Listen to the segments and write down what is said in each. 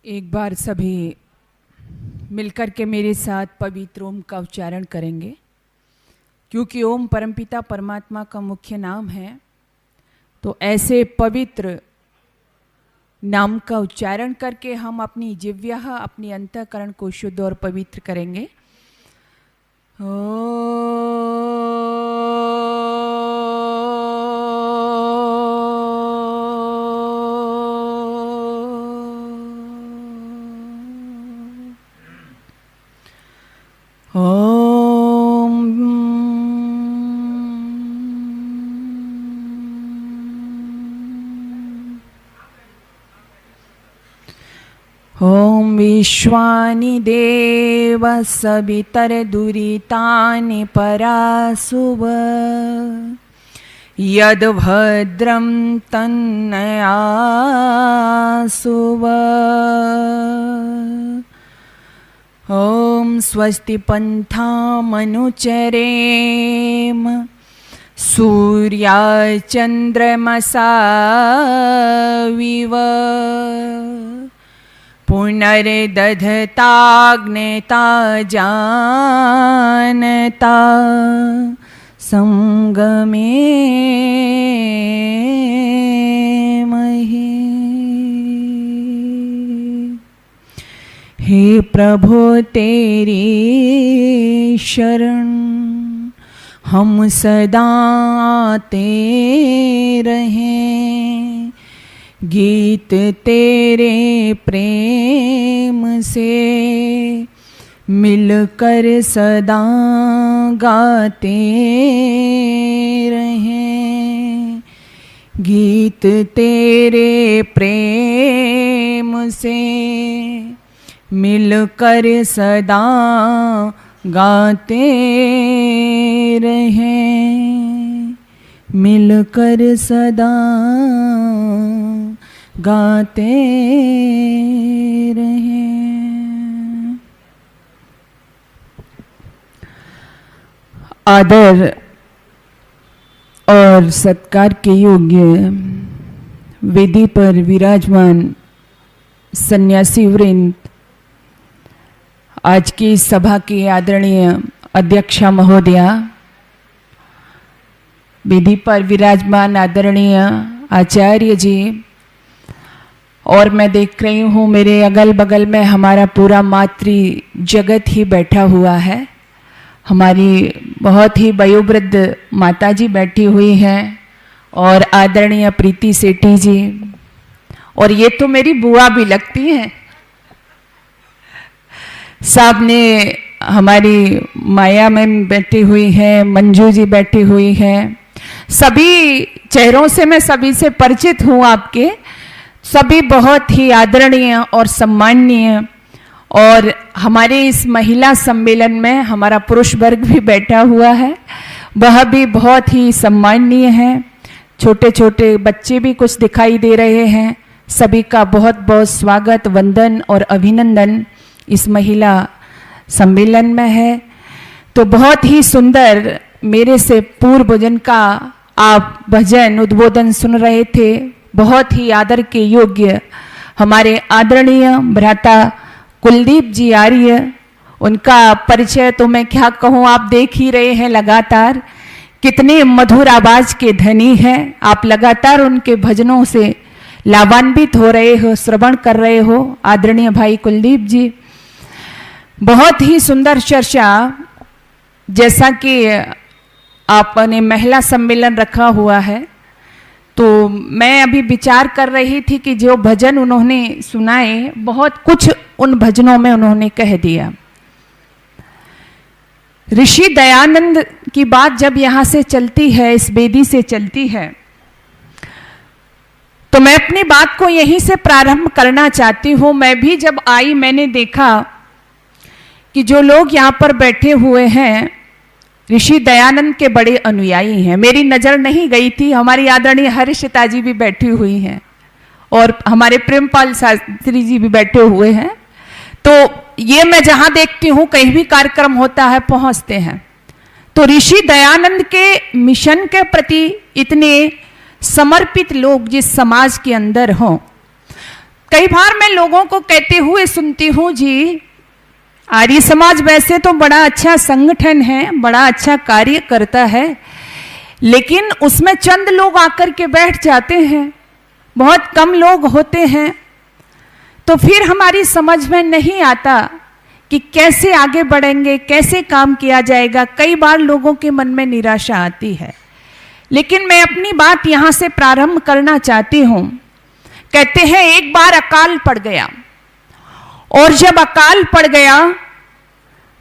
एक बार सभी मिलकर के मेरे साथ पवित्र ओम का उच्चारण करेंगे, क्योंकि ओम परमपिता परमात्मा का मुख्य नाम है। तो ऐसे पवित्र नाम का उच्चारण करके हम अपनी जिह्वा, अपनी अंतःकरण को शुद्ध और पवित्र करेंगे। ओम विश्वानि देव सवितरदुरितानि परासुव यद्भद्रं तन्नयासुव। ओम स्वस्ति पन्थामनुचरेम सूर्याचन्द्रमसाविव पुनर्दधताग्नेता जानता संगमे महि। हे प्रभु तेरी शरण हम सदा आते रहें, गीत तेरे प्रेम से मिलकर सदा गाते रहें। गीत तेरे प्रेम से मिलकर सदा गाते रहें, मिलकर सदा गाते रहें। आदर और सत्कार के योग्य वेदी पर विराजमान सन्यासी वृंद, आज की सभा की आदरणीय अध्यक्षा महोदया, वेदी पर विराजमान आदरणीय आचार्य जी, और मैं देख रही हूँ मेरे अगल बगल में हमारा पूरा मातृ जगत ही बैठा हुआ है। हमारी बहुत ही वयोवृद्ध माता जी बैठी हुई हैं और आदरणीय प्रीति सेठी जी, और ये तो मेरी बुआ भी लगती हैं। सामने हमारी माया मैम बैठी हुई हैं, मंजू जी बैठी हुई हैं। सभी चेहरों से मैं सभी से परिचित हूँ आपके। सभी बहुत ही आदरणीय और सम्माननीय, और हमारे इस महिला सम्मेलन में हमारा पुरुष वर्ग भी बैठा हुआ है, वह भी बहुत ही सम्माननीय है। छोटे छोटे बच्चे भी कुछ दिखाई दे रहे हैं। सभी का बहुत बहुत स्वागत, वंदन और अभिनंदन इस महिला सम्मेलन में है। तो बहुत ही सुंदर मेरे से पूर्व भजन का आप भजन उद्बोधन सुन रहे थे। बहुत ही आदर के योग्य हमारे आदरणीय भ्राता कुलदीप जी आर्य, उनका परिचय तो मैं क्या कहूँ, आप देख ही रहे हैं लगातार कितने मधुर आवाज के धनी हैं। आप लगातार उनके भजनों से लाभान्वित हो रहे हो, श्रवण कर रहे हो। आदरणीय भाई कुलदीप जी, बहुत ही सुंदर चर्चा, जैसा कि आपने महिला सम्मेलन रखा हुआ है, तो मैं अभी विचार कर रही थी कि जो भजन उन्होंने सुनाए, बहुत कुछ उन भजनों में उन्होंने कह दिया। ऋषि दयानंद की बात जब यहाँ से चलती है, इस वेदी से चलती है, तो मैं अपनी बात को यहीं से प्रारंभ करना चाहती हूँ। मैं भी जब आई, मैंने देखा कि जो लोग यहाँ पर बैठे हुए हैं ऋषि दयानंद के बड़े अनुयायी हैं। मेरी नज़र नहीं गई थी, हमारी आदरणीय हर्षिता जी भी बैठी हुई हैं और हमारे प्रेमपाल शास्त्री जी भी बैठे हुए हैं। तो ये मैं जहाँ देखती हूँ, कहीं भी कार्यक्रम होता है पहुँचते हैं। तो ऋषि दयानंद के मिशन के प्रति इतने समर्पित लोग जिस समाज के अंदर हों, कई बार मैं लोगों को कहते हुए सुनती हूँ, जी आर्य समाज वैसे तो बड़ा अच्छा संगठन है, बड़ा अच्छा कार्य करता है, लेकिन उसमें चंद लोग आकर के बैठ जाते हैं, बहुत कम लोग होते हैं। तो फिर हमारी समझ में नहीं आता कि कैसे आगे बढ़ेंगे, कैसे काम किया जाएगा। कई बार लोगों के मन में निराशा आती है। लेकिन मैं अपनी बात यहाँ से प्रारंभ करना चाहती हूँ। कहते हैं एक बार अकाल पड़ गया, और जब अकाल पड़ गया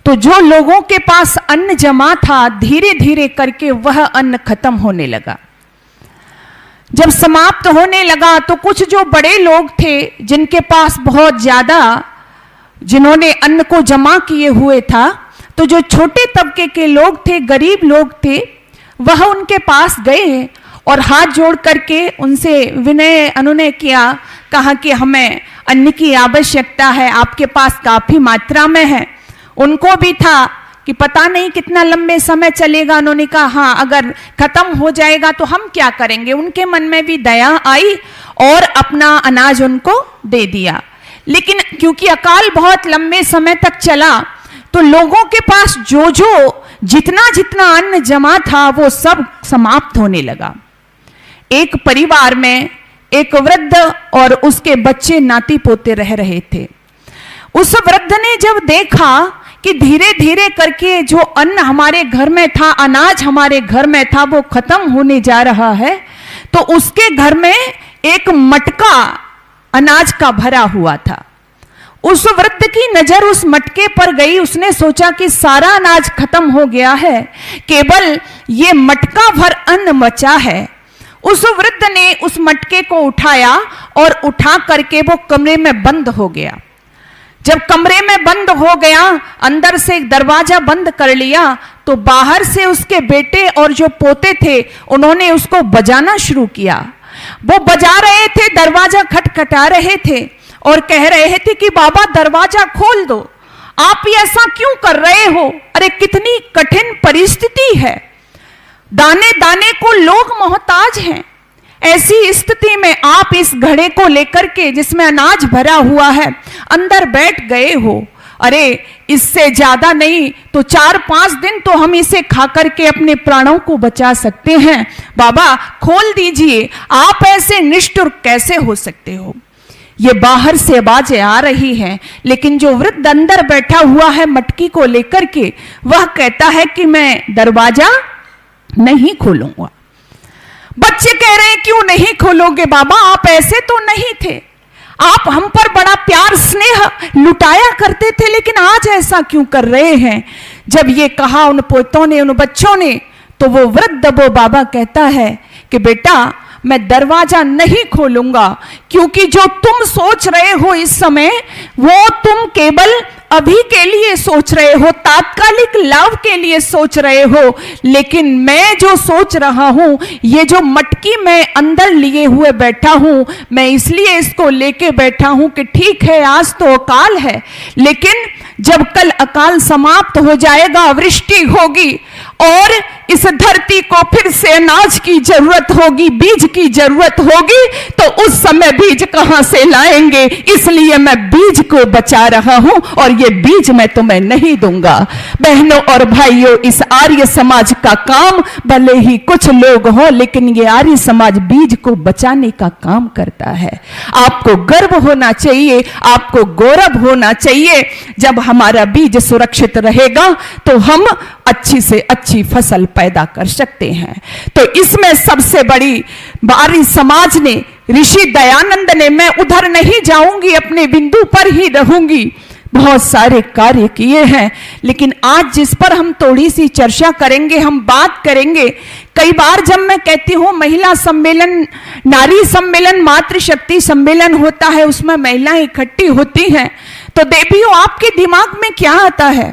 तो जो लोगों के पास अन्न जमा था, धीरे धीरे करके वह अन्न खत्म होने लगा। जब समाप्त होने लगा तो कुछ जो बड़े लोग थे, जिनके पास बहुत ज्यादा, जिन्होंने अन्न को जमा किए हुए था, तो जो छोटे तबके के लोग थे, गरीब लोग थे, वह उनके पास गए और हाथ जोड़ करके उनसे विनय अनुनय किया, कहा कि हमें अन्न की आवश्यकता है, आपके पास काफी मात्रा में है। उनको भी था कि पता नहीं कितना लंबे समय चलेगा। उन्होंने कहा हाँ, अगर खत्म हो जाएगा तो हम क्या करेंगे। उनके मन में भी दया आई और अपना अनाज उनको दे दिया। लेकिन क्योंकि अकाल बहुत लंबे समय तक चला, तो लोगों के पास जो जितना जितना अन्न जमा था वो सब समाप्त होने लगा। एक परिवार में एक वृद्ध और उसके बच्चे नाती पोते रह रहे थे। उस वृद्ध ने जब देखा कि धीरे धीरे करके जो अन्न हमारे घर में था, अनाज हमारे घर में था, वो खत्म होने जा रहा है, तो उसके घर में एक मटका अनाज का भरा हुआ था। उस वृद्ध की नजर उस मटके पर गई। उसने सोचा कि सारा अनाज खत्म हो गया है, केवल ये मटका भर अन्न बचा है। उस वृद्ध ने उस मटके को उठाया और उठा करके वो कमरे में बंद हो गया। जब कमरे में बंद हो गया, अंदर से एक दरवाजा बंद कर लिया, तो बाहर से उसके बेटे और जो पोते थे उन्होंने उसको बजाना शुरू किया। वो बजा रहे थे, दरवाजा खटखटा रहे थे और कह रहे थे कि बाबा दरवाजा खोल दो, आप ये ऐसा क्यों कर रहे हो, अरे कितनी कठिन परिस्थिति है, दाने दाने को लोग मोहताज हैं। ऐसी स्थिति में आप इस घड़े को लेकर के जिसमें अनाज भरा हुआ है अंदर बैठ गए हो। अरे इससे ज्यादा नहीं तो 4-5 दिन तो हम इसे खा करके अपने प्राणों को बचा सकते हैं। बाबा खोल दीजिए, आप ऐसे निष्ठुर कैसे हो सकते हो। ये बाहर से आवाजें आ रही हैं, लेकिन जो वृद्ध अंदर बैठा हुआ है मटकी को लेकर के, वह कहता है कि मैं दरवाजा नहीं खोलूंगा। बच्चे कह रहे हैं क्यों नहीं खोलोगे बाबा, आप ऐसे तो नहीं थे, आप हम पर बड़ा प्यार स्नेह लुटाया करते थे, लेकिन आज ऐसा क्यों कर रहे हैं। जब ये कहा उन पोतों ने, उन बच्चों ने, तो वो वृद्ध वो बाबा कहता है कि बेटा मैं दरवाजा नहीं खोलूंगा, क्योंकि जो तुम सोच रहे हो इस समय वो तुम केवल अभी के लिए सोच रहे हो, तात्कालिक लाभ के लिए सोच रहे हो, लेकिन मैं जो सोच रहा हूं, ये जो मटकी मैं अंदर लिए हुए बैठा हूं, मैं इसलिए इसको लेके बैठा हूं कि ठीक है आज तो अकाल है, लेकिन जब कल अकाल समाप्त हो जाएगा, वृष्टि होगी और इस धरती को फिर से अनाज की जरूरत होगी, बीज की जरूरत होगी, तो उस समय बीज कहां से लाएंगे। इसलिए मैं बीज को बचा रहा हूं और ये बीज मैं तुम्हें नहीं दूंगा। बहनों और भाइयों, इस आर्य समाज का काम भले ही कुछ लोग हो, लेकिन ये आर्य समाज बीज को बचाने का काम करता है। आपको गर्व होना चाहिए, आपको गौरव होना चाहिए। जब हमारा बीज सुरक्षित रहेगा तो हम अच्छी से अच्छी फसल पैदा कर सकते हैं। तो इसमें सबसे बड़ी आर्य समाज ने, ऋषि दयानंद ने, मैं उधर नहीं जाऊंगी, अपने बिंदु पर ही रहूंगी, बहुत सारे कार्य किए हैं। लेकिन आज जिस पर हम थोड़ी सी चर्चा करेंगे, हम बात करेंगे, कई बार जब मैं कहती हूँ महिला सम्मेलन, नारी सम्मेलन, मातृशक्ति सम्मेलन होता है, उसमें महिलाएं इकट्ठी होती हैं, तो देवियों आपके दिमाग में क्या आता है?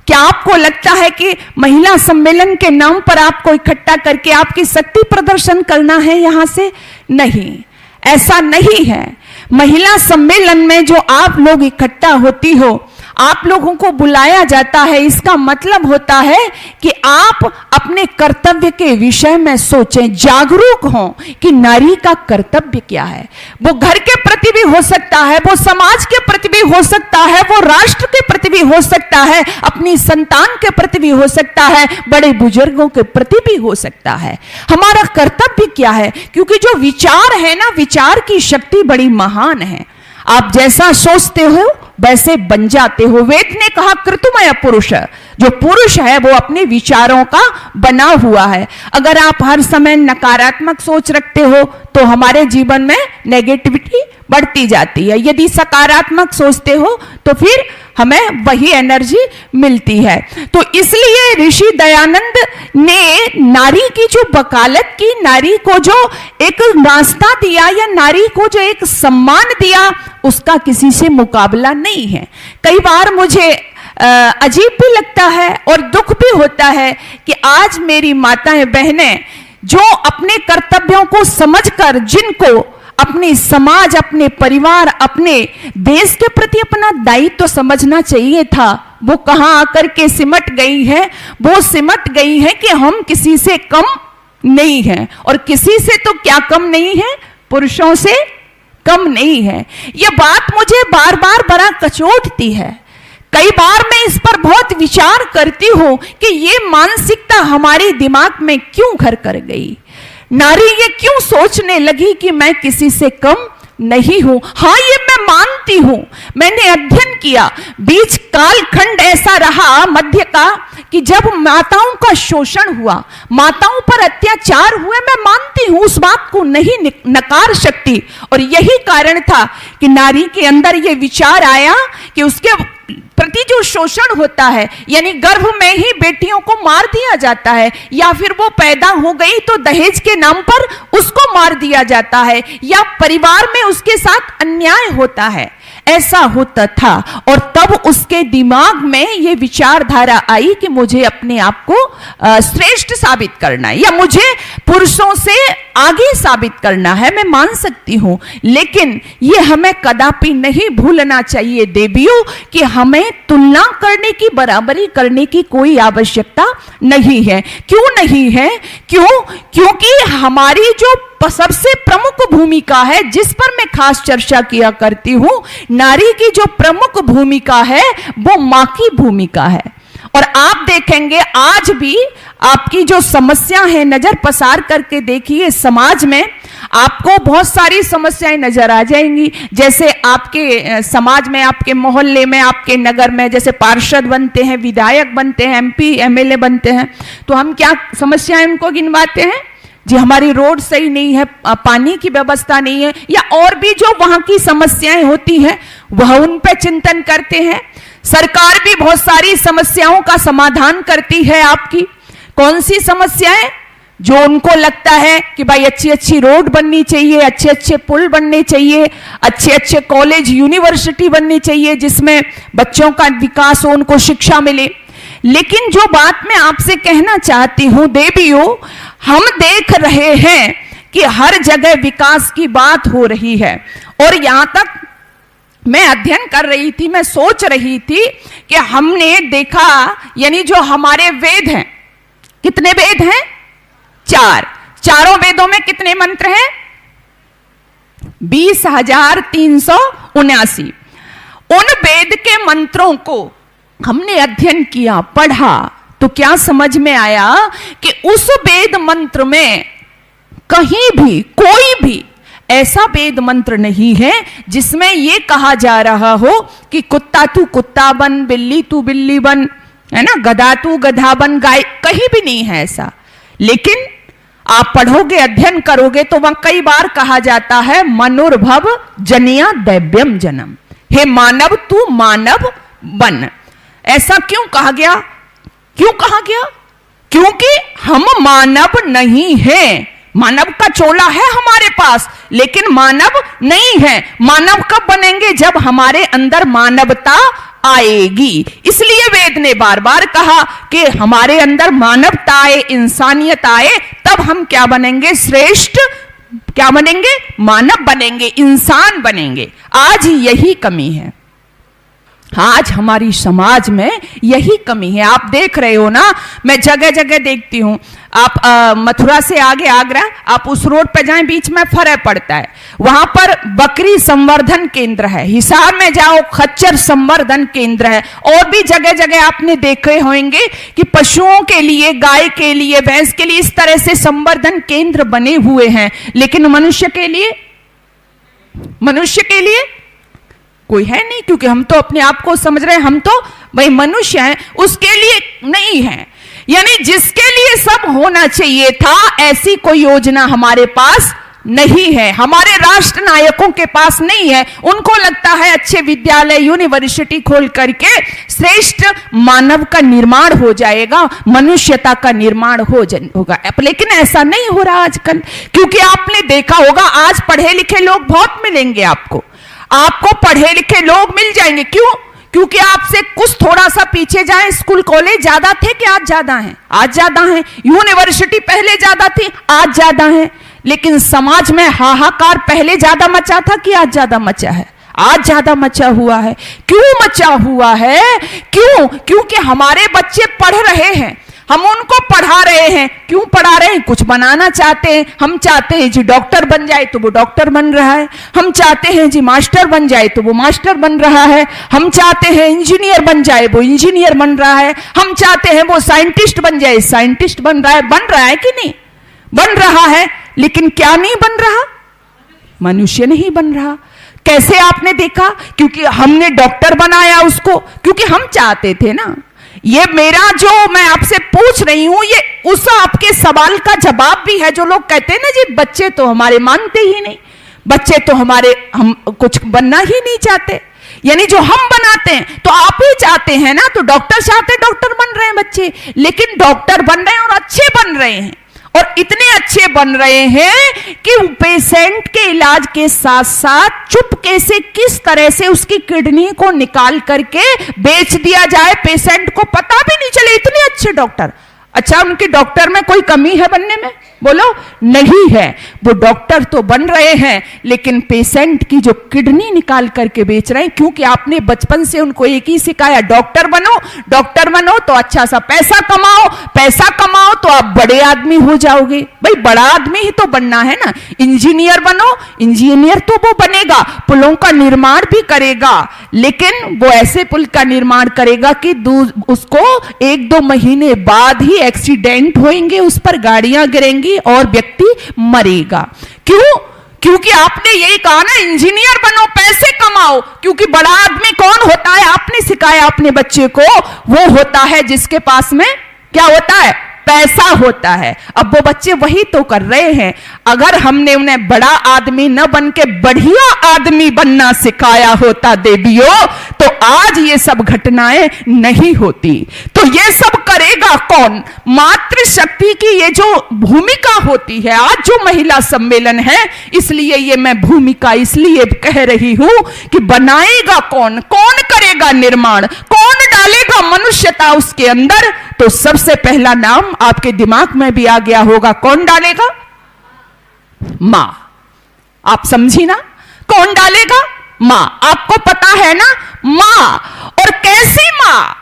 क्या आपको लगता है कि महिला सम्मेलन के नाम पर आपको इकट्ठा करके आपकी शक्ति प्रदर्शन करना है यहां से? नहीं, ऐसा नहीं है। महिला सम्मेलन में जो आप लोग इकट्ठा होती हो, आप लोगों को बुलाया जाता है, इसका मतलब होता है कि आप अपने कर्तव्य के विषय में सोचें, जागरूक हों कि नारी का कर्तव्य क्या है। वो घर के प्रति भी हो सकता है, वो समाज के प्रति भी हो सकता है, वो राष्ट्र के प्रति भी हो सकता है, अपनी संतान के प्रति भी हो सकता है, बड़े बुजुर्गों के प्रति भी हो सकता है। हमारा कर्तव्य क्या है? क्योंकि जो विचार है ना, विचार की शक्ति बड़ी महान है। आप जैसा सोचते हो वैसे बन जाते हो। वेद ने कहा कृतुमय पुरुष, जो पुरुष है वो अपने विचारों का बना हुआ है। अगर आप हर समय नकारात्मक सोच रखते हो तो हमारे जीवन में नेगेटिविटी बढ़ती जाती है। यदि सकारात्मक सोचते हो तो फिर हमें वही एनर्जी मिलती है। तो इसलिए ऋषि दयानंद ने नारी की जो वकालत की, नारी को जो एक नाश्ता दिया या नारी को जो एक सम्मान दिया, उसका किसी से मुकाबला नहीं है। कई बार मुझे अजीब भी लगता है और दुख भी होता है कि आज मेरी माताएं बहनें जो अपने कर्तव्यों को समझकर, जिनको अपने समाज, अपने परिवार, अपने देश के प्रति अपना दायित्व तो समझना चाहिए था, वो कहां आकर के सिमट गई है। वो सिमट गई है कि हम किसी से कम नहीं हैं, और किसी से तो क्या कम नहीं है, पुरुषों से कम नहीं है। यह बात मुझे बार बार बड़ा कचोटती है। कई बार मैं इस पर बहुत विचार करती हूं कि ये मानसिकता हमारे दिमाग में क्यों घर कर गई। नारी ये क्यों सोचने लगी कि मैं किसी से कम नहीं हूं। हाँ, ये मैं मानती हूं, मैंने अध्ययन किया। बीच कालखंड ऐसा रहा मध्य का कि जब माताओं का शोषण हुआ, माताओं पर अत्याचार हुए, मैं मानती हूं, उस बात को नहीं नकार सकती। और यही कारण था कि नारी के अंदर ये विचार आया कि उसके प्रति जो शोषण होता है, यानी गर्भ में ही बेटियों को मार दिया जाता है, या फिर वो पैदा हो गई तो दहेज के नाम पर उसको मार दिया जाता है, या परिवार में उसके साथ अन्याय होता है, ऐसा होता था। और तब उसके दिमाग में ये विचारधारा आई कि मुझे अपने आप को श्रेष्ठ साबित करना है, या मुझे पुरुषों से आगे साबित करना है। मैं मान सकती हूं, लेकिन ये हमें कदापि नहीं भूलना चाहिए देवियों कि हमें तुलना करने की, बराबरी करने की कोई आवश्यकता नहीं है। क्यों नहीं है? क्योंकि हमारी जो सबसे प्रमुख भूमिका है, जिस पर मैं खास चर्चा किया करती हूं, नारी की जो प्रमुख भूमिका है वो मां की भूमिका है। और आप देखेंगे आज भी आपकी जो समस्या है, नजर पसार करके देखिए, समाज में आपको बहुत सारी समस्याएं नजर आ जाएंगी। जैसे आपके समाज में, आपके मोहल्ले में, आपके नगर में जैसे पार्षद बनते हैं, विधायक बनते हैं, एमपी एमएलए बनते हैं, तो हम क्या समस्याएं उनको गिनवाते हैं जी? हमारी रोड सही नहीं है, पानी की व्यवस्था नहीं है, या और भी जो वहां की समस्याएं होती हैं वह उन पे चिंतन करते हैं। सरकार भी बहुत सारी समस्याओं का समाधान करती है आपकी। कौन सी समस्याएं? जो उनको लगता है कि भाई अच्छी अच्छी रोड बननी चाहिए, अच्छे अच्छे पुल बनने चाहिए, अच्छे अच्छे कॉलेज यूनिवर्सिटी बननी चाहिए जिसमें बच्चों का विकास हो, उनको शिक्षा मिले। लेकिन जो बात मैं आपसे कहना चाहती हूं देवियों, हम देख रहे हैं कि हर जगह विकास की बात हो रही है। और यहां तक मैं अध्ययन कर रही थी, मैं सोच रही थी कि हमने देखा, यानी जो हमारे वेद हैं, कितने वेद हैं? 4। चारों वेदों में कितने मंत्र हैं? 20,379। उन वेद के मंत्रों को हमने अध्ययन किया, पढ़ा, तो क्या समझ में आया कि उस वेद मंत्र में कहीं भी कोई भी ऐसा वेद मंत्र नहीं है जिसमें यह कहा जा रहा हो कि कुत्ता तू कुत्ता बन, बिल्ली तू बिल्ली बन, है ना, गधा तू गधा बन, गाय, कहीं भी नहीं है ऐसा। लेकिन आप पढ़ोगे, अध्ययन करोगे तो वहां कई बार कहा जाता है मनुर्भव जनिया दैव्यम जन्म, हे मानव तू मानव बन। ऐसा क्यों कहा गया? क्यों कहा गया? क्योंकि हम मानव नहीं हैं। मानव का चोला है हमारे पास, लेकिन मानव नहीं है। मानव कब बनेंगे? जब हमारे अंदर मानवता आएगी। इसलिए वेद ने बार बार कहा कि हमारे अंदर मानवता आए, इंसानियत आए, तब हम क्या बनेंगे? श्रेष्ठ क्या बनेंगे? मानव बनेंगे, इंसान बनेंगे। आज यही कमी है। आज हमारी समाज में यही कमी है। आप देख रहे हो ना, मैं जगह जगह देखती हूं। आप मथुरा से आगे आगरा, आप उस रोड पे जाएं, बीच में फरे पड़ता है, वहां पर बकरी संवर्धन केंद्र है। हिसार में जाओ, खच्चर संवर्धन केंद्र है। और भी जगह जगह आपने देखे होंगे कि पशुओं के लिए, गाय के लिए, भैंस के लिए इस तरह से संवर्धन केंद्र बने हुए हैं। लेकिन मनुष्य के लिए कोई है नहीं, क्योंकि हम तो अपने आप को समझ रहे हैं हम तो भाई मनुष्य हैं, उसके लिए नहीं है। यानी जिसके लिए सब होना चाहिए था, ऐसी कोई योजना हमारे पास नहीं है, हमारे राष्ट्र नायकों के पास नहीं है। उनको लगता है अच्छे विद्यालय, यूनिवर्सिटी खोल करके श्रेष्ठ मानव का निर्माण हो जाएगा, मनुष्यता का निर्माण होगा। लेकिन ऐसा नहीं हो रहा आजकल, क्योंकि आपने देखा होगा आज पढ़े लिखे लोग बहुत मिलेंगे आपको पढ़े लिखे लोग मिल जाएंगे। क्यों? क्योंकि आपसे कुछ थोड़ा सा पीछे जाए, स्कूल कॉलेज ज्यादा थे कि आज ज्यादा हैं? आज ज्यादा हैं। यूनिवर्सिटी पहले ज्यादा थी, आज ज्यादा है। लेकिन समाज में हाहाकार पहले ज्यादा मचा था कि आज ज्यादा मचा है? आज ज्यादा मचा हुआ है। क्यों मचा हुआ है? क्योंकि हमारे बच्चे पढ़ रहे हैं, हम उनको पढ़ा रहे हैं। क्यों पढ़ा रहे हैं? कुछ बनाना चाहते हैं। हम चाहते हैं जी डॉक्टर बन जाए, तो वो डॉक्टर बन रहा है। हम चाहते हैं जी मास्टर बन जाए, तो वो मास्टर बन रहा है। हम चाहते हैं इंजीनियर बन जाए, वो इंजीनियर बन रहा है। हम चाहते हैं वो साइंटिस्ट बन जाए, साइंटिस्ट बन रहा है कि नहीं? बन रहा है। लेकिन क्या नहीं बन रहा? मनुष्य नहीं बन रहा। कैसे आपने देखा? क्योंकि हमने डॉक्टर बनाया उसको, क्योंकि हम चाहते थे ना। ये मेरा जो मैं आपसे पूछ रही हूं, ये उस आपके सवाल का जवाब भी है। जो लोग कहते हैं ना जी बच्चे तो हमारे मानते ही नहीं, बच्चे तो हमारे, हम कुछ बनना ही नहीं चाहते। यानी जो हम बनाते हैं तो आप ही चाहते हैं ना। तो डॉक्टर चाहते, डॉक्टर बन रहे हैं बच्चे, लेकिन डॉक्टर बन रहे हैं और अच्छे बन रहे हैं। और इतने अच्छे बन रहे हैं कि पेशेंट के इलाज के साथ साथ चुपके से किस तरह से उसकी किडनी को निकाल करके बेच दिया जाए, पेशेंट को पता भी नहीं चले। इतने अच्छे डॉक्टर। अच्छा, उनकी डॉक्टर में कोई कमी है बनने में? बोलो, नहीं है। वो डॉक्टर तो बन रहे हैं, लेकिन पेशेंट की जो किडनी निकाल करके बेच रहे हैं। क्योंकि आपने बचपन से उनको एक ही सिखाया, डॉक्टर बनो तो अच्छा सा पैसा कमाओ तो आप बड़े आदमी हो जाओगे। भाई बड़ा आदमी ही तो बनना है ना। इंजीनियर बनो, इंजीनियर तो वो बनेगा, पुलों का निर्माण भी करेगा, लेकिन वो ऐसे पुल का निर्माण करेगा कि उसको 1-2 महीने बाद ही एक्सीडेंट होंगे, उस पर गाड़ियां गिरेंगी और व्यक्ति मरेगा। क्यों? क्योंकि आपने यही कहा ना, इंजीनियर बनो, पैसे कमाओ। क्योंकि बड़ा आदमी कौन होता है? आपने सिखाया अपने बच्चे को, वो होता है जिसके पास में क्या होता है? पैसा होता है। अब वो बच्चे वही तो कर रहे हैं। अगर हमने उन्हें बड़ा आदमी न बन के बढ़िया आदमी बनना सिखाया होता देवियों, तो आज ये सब घटनाएं नहीं होती। तो ये सब करेगा कौन? मातृशक्ति की ये जो भूमिका होती है, आज जो महिला सम्मेलन है, इसलिए ये मैं भूमिका इसलिए कह रही हूं कि बनाएगा कौन करेगा निर्माण, कौन डालेगा मनुष्यता उसके अंदर? तो सबसे पहला नाम आपके दिमाग में भी आ गया होगा, कौन डालेगा? मां। आप समझी ना? कौन डालेगा? मां। आपको पता है ना, मां। और कैसी मां?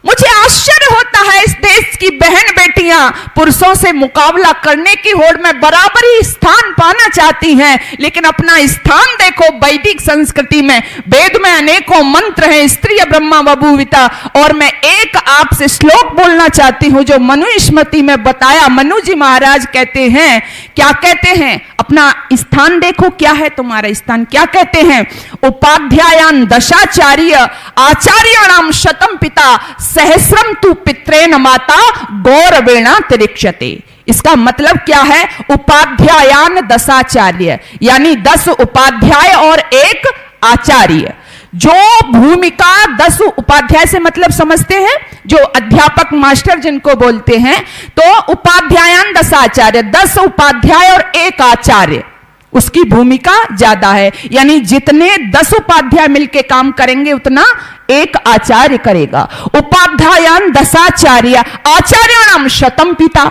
मुझे आश्चर्य होता है, इस देश की बहन बेटियां पुरुषों से मुकाबला करने की होड़ में बराबरी स्थान पाना चाहती हैं, लेकिन अपना स्थान देखो वैदिक संस्कृति में। वेद में अनेकों मंत्र हैं, स्त्रिय ब्रह्मा बभूविता। और मैं एक आपसे श्लोक बोलना चाहती हूं जो मनु स्मृति में बताया। मनु जी महाराज कहते हैं, क्या कहते हैं? अपना स्थान देखो, क्या है तुम्हारा स्थान? क्या कहते हैं? उपाध्यायान दशाचार्य आचार्याणाम शतम पिता सहस्रम तु पित्रेण माता गौरवेणा तिरिक्षते। इसका मतलब क्या है? उपाध्यायान दशाचार्य, यानी 10 उपाध्याय और 1 आचार्य। जो भूमिका 10 उपाध्याय से मतलब समझते हैं, जो अध्यापक मास्टर जिनको बोलते हैं, तो उपाध्यायान दशाचार्य, 10 उपाध्याय और 1 आचार्य, उसकी भूमिका ज्यादा है। यानी जितने 10 उपाध्याय मिलके काम करेंगे, उतना 1 आचार्य करेगा। उपाध्यायान दशाचार्य आचार्याणाम शतम पिता।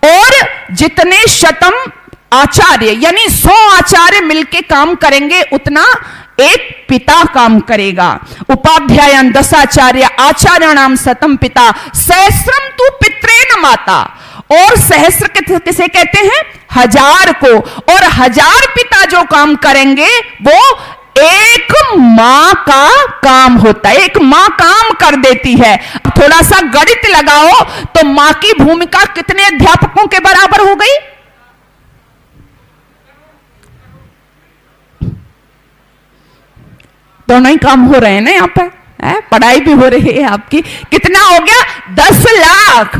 और जितने शतम आचार्य यानी 100 आचार्य मिलके काम करेंगे, उतना एक पिता काम करेगा। उपाध्यायन दशाचार्य आचार्याणाम सतम पिता सहस्रम तु पित्रेण माता। और सहस्र किसे कहते हैं? हजार को। और हजार पिता जो काम करेंगे वो एक मां का काम होता है। एक मां काम कर देती है। थोड़ा सा गणित लगाओ तो मां की भूमिका कितने अध्यापकों के बराबर हो गई? दोनों ही काम हो रहे हैं ना यहाँ पर। पढ़ाई भी हो रही है आपकी। कितना हो गया? 10 लाख।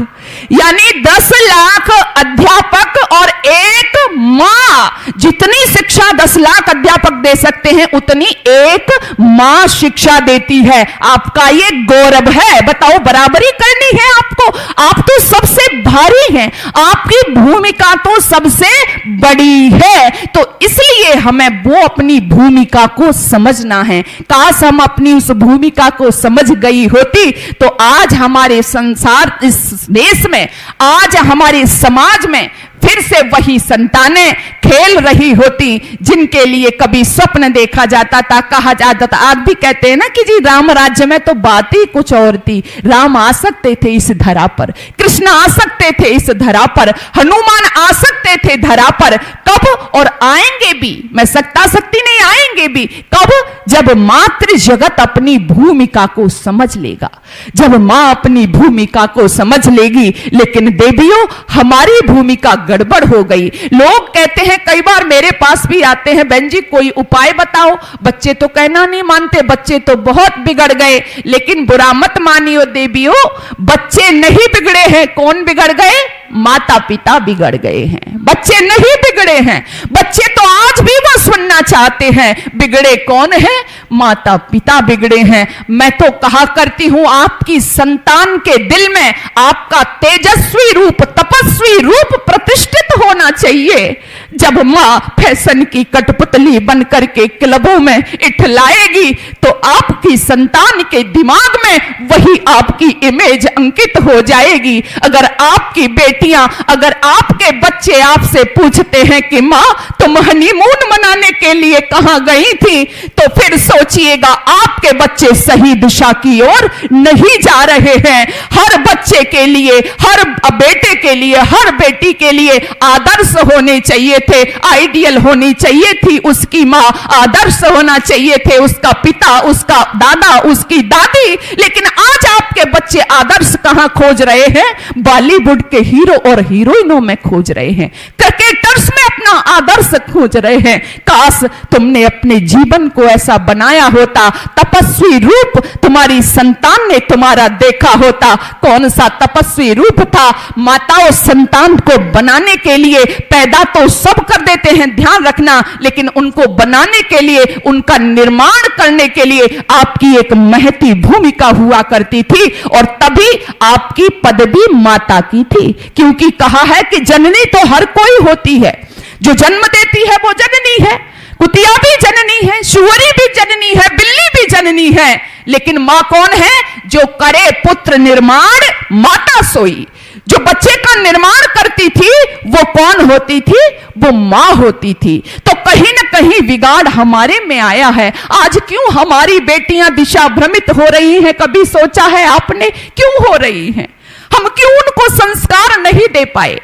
यानी 10 लाख अध्यापक और एक मां। जितनी शिक्षा 10 लाख अध्यापक दे सकते हैं उतनी एक मां शिक्षा देती है। आपका ये गौरव है। बताओ, बराबरी करनी है आपको। आप तो सबसे भारी हैं, आपकी भूमिका तो सबसे बड़ी है। तो इसलिए हमें वो अपनी भूमिका को समझना है। काश हम अपनी उस भूमिका को समझ गई होती तो आज हमारे संसार, इस देश में, आज हमारे समाज में फिर से वही संतानें खेल रही होती जिनके लिए कभी स्वप्न देखा जाता था, कहा जाता था। आज भी कहते हैं ना कि जी राम राज्य में तो बात ही कुछ और थी। राम आ सकते थे इस धरा पर, कृष्ण आ सकते थे इस धरा पर, हनुमान आ सकते थे धरा पर। कब? और आएंगे भी। मैं सत्ता शक्ति नहीं, आएंगे भी। कब? जब मातृ जगत अपनी भूमिका को समझ लेगा, जब मां अपनी भूमिका को समझ लेगी। लेकिन देवियों, हमारी भूमिका गड़बड़ हो गई। लोग कहते हैं, कई बार मेरे पास भी आते हैं, बहन जी कोई उपाय बताओ। बच्चे तो कहना नहीं मानते, बच्चे तो बहुत बिगड़ गए। लेकिन बुरा मत मानियो देवियों, बच्चे नहीं बिगड़े हैं। कौन बिगड़ गए? माता पिता बिगड़ गए हैं। बच्चे नहीं बिगड़े हैं। बच्चे तो आज भी वो सुनना चाहते हैं। बिगड़े कौन है? माता पिता बिगड़े हैं। मैं तो कहा करती हूं, आपकी संतान के दिल में आपका तेजस्वी रूप, तपस्वी रूप प्रतिष्ठित होना चाहिए। जब मां फैशन की कठपुतली बनकर के क्लबों में इठलाएगी तो आपकी संतान के दिमाग में वही आपकी इमेज अंकित हो जाएगी। अगर आपकी बेटियां, अगर आपके बच्चे आपसे पूछते हैं कि मां तुम हनीमून मनाने के लिए कहां गई थी, तो फिर सोचिएगा आपके बच्चे सही दिशा की ओर नहीं जा रहे हैं। हर बच्चे के लिए, हर बेटे के लिए, हर बेटी के लिए आदर्श होने चाहिए थे, आइडियल होनी चाहिए थी उसकी मां, आदर्श होना चाहिए थे उसका पिता, उसका दादा, उसकी दादी। लेकिन आज आपके बच्चे आदर्श कहां खोज रहे हैं? बॉलीवुड के हीरो और हीरोइनों में खोज रहे हैं, क्रिकेटर्स में अपना आदर्श खोज रहे हैं। काश तुमने अपने जीवन को ऐसा बनाया होता, तपस्वी रूप तुम्हारी संतान ने तुम्हारा देखा होता। कौन सा तपस्वी रूप था? माताओं संतान को बनाने के लिए पैदा तो सब कर देते हैं, ध्यान रखना, लेकिन उनको बनाने के लिए, उनका निर्माण करने के लिए आपकी एक महती भूमिका हुआ करती थी। और तभी आपकी पदवी माता की थी, क्योंकि कहा है कि जननी तो हर कोई होती है। जो जन्म देती है वो जननी है। कुतिया भी जननी है, सुअरी भी जननी है, बिल्ली भी जननी है। लेकिन मां कौन है? जो करे पुत्र निर्माण माता सोई। जो बच्चे का निर्माण करती थी वो कौन होती थी? वो मां होती थी। तो कहीं ना कहीं बिगाड़ हमारे में आया है। आज क्यों हमारी बेटियां दिशा भ्रमित हो रही हैं? कभी सोचा है आपने क्यों हो रही हैं? हम क्यों उनको संस्कार नहीं दे पाए?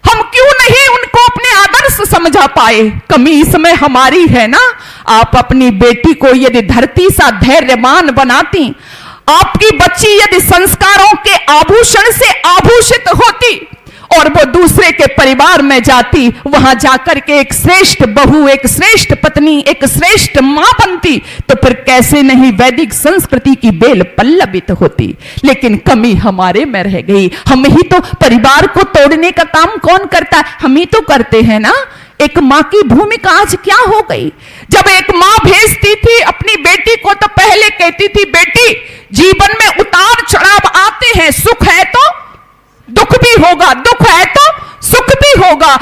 हम क्यों नहीं उनको अपने आदर्श समझा पाए? कमी इसमें हमारी है ना। आप अपनी बेटी को यदि धरती सा धैर्यवान बनाती, आपकी बच्ची यदि संस्कारों के आभूषण से आभूषित होती और वो दूसरे के परिवार में जाती, वहां जाकर के एक श्रेष्ठ बहू, एक श्रेष्ठ पत्नी, एक श्रेष्ठ मां बनती, तो फिर कैसे नहीं वैदिक संस्कृति की बेल पल्लवित होती। लेकिन कमी हमारे में रह गई। हम ही तो परिवार को तोड़ने का काम कौन करता है? हम ही तो करते हैं ना। एक मां की भूमिका आज क्या हो गई? जब एक मां भेजती थी अपनी बेटी को तो पहले कहती थी, बेटी जीवन में उतार चढ़ाव आते हैं, सुख है तो दुख भी होगा, दुख है तो सुख भी होगा,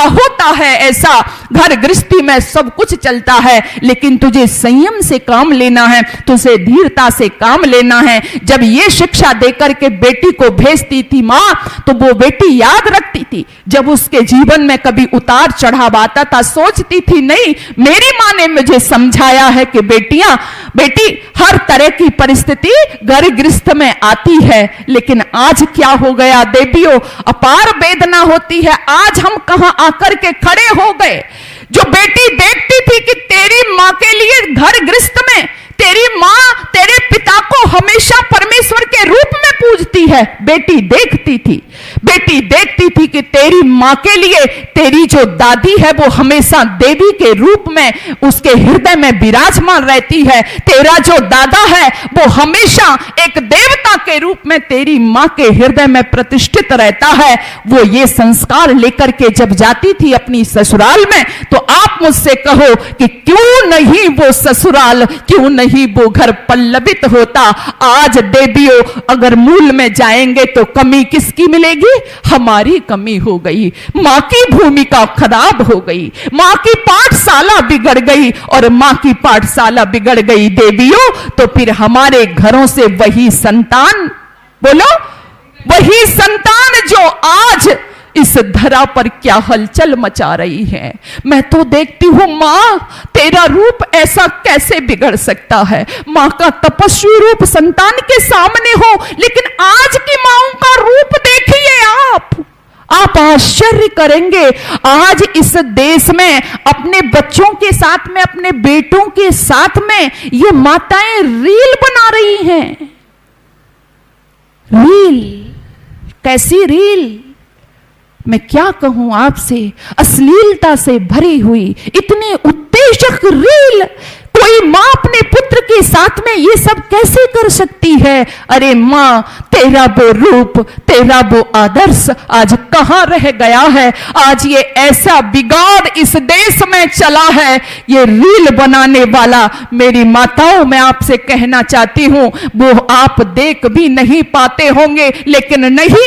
होता है ऐसा। घर गृहस्थी में सब कुछ चलता है, लेकिन तुझे संयम से काम लेना है, तुझे धीरता से काम लेना है। जब ये शिक्षा देकर के बेटी को भेजती थी मां, तो वो बेटी याद रखती थी। जब उसके जीवन में कभी उतार चढ़ाव आता था, सोचती थी नहीं, मेरी मां ने मुझे समझाया है कि बेटी हर तरह की परिस्थिति घर गृहस्थ में आती है। लेकिन आज क्या हो गया देवियों, अपार वेदना होती है। आज हम कहां आकर के खड़े हो गए। जो बेटी देखती थी कि तेरी मां के लिए घर गृहस्थ में तेरी मां तेरे पिता को हमेशा परमेश्वर के रूप में पूजती है, बेटी देखती थी कि तेरी मां के लिए तेरी जो दादी है वो हमेशा देवी के रूप में उसके हृदय में विराजमान रहती है। तेरा जो दादा है वो हमेशा एक देवता के रूप में तेरी मां के हृदय में प्रतिष्ठित रहता है। वो ये संस्कार लेकर के जब जाती थी अपनी ससुराल में, तो आप मुझसे कहो कि क्यों नहीं वो ससुराल, क्यों नहीं वो घर पल्लवित होता। आज देवियों अगर मूल में जाएंगे तो कमी किसकी मिलेगी? हमारी कमी हो गई। मां की भूमिका खराब हो गई, मां की पाठशाला बिगड़ गई, और मां की पाठशाला बिगड़ गई देवियों, तो फिर हमारे घरों से वही संतान, बोलो, वही संतान जो आज इस धरा पर क्या हलचल मचा रही है। मैं तो देखती हूं मां तेरा रूप ऐसा कैसे बिगड़ सकता है। मां का तपस्वी रूप संतान के सामने हो, लेकिन आज की माओं का रूप देखिए आप आश्चर्य करेंगे। आज इस देश में अपने बच्चों के साथ में, अपने बेटों के साथ में ये माताएं रील बना रही हैं। रील, कैसी रील, मैं क्या कहूं आपसे, अश्लीलता से भरी हुई इतनी उत्तेजक रील। कोई मां अपने पुत्र के साथ में ये सब कैसे कर सकती है? अरे मां, तेरा वो रूप, तेरा वो आदर्श आज कहां रह गया है? आज ये ऐसा बिगाड़ इस देश में चला है, ये रील बनाने वाला। मेरी माताओं, मैं आपसे कहना चाहती हूं, वो आप देख भी नहीं पाते होंगे, लेकिन नहीं,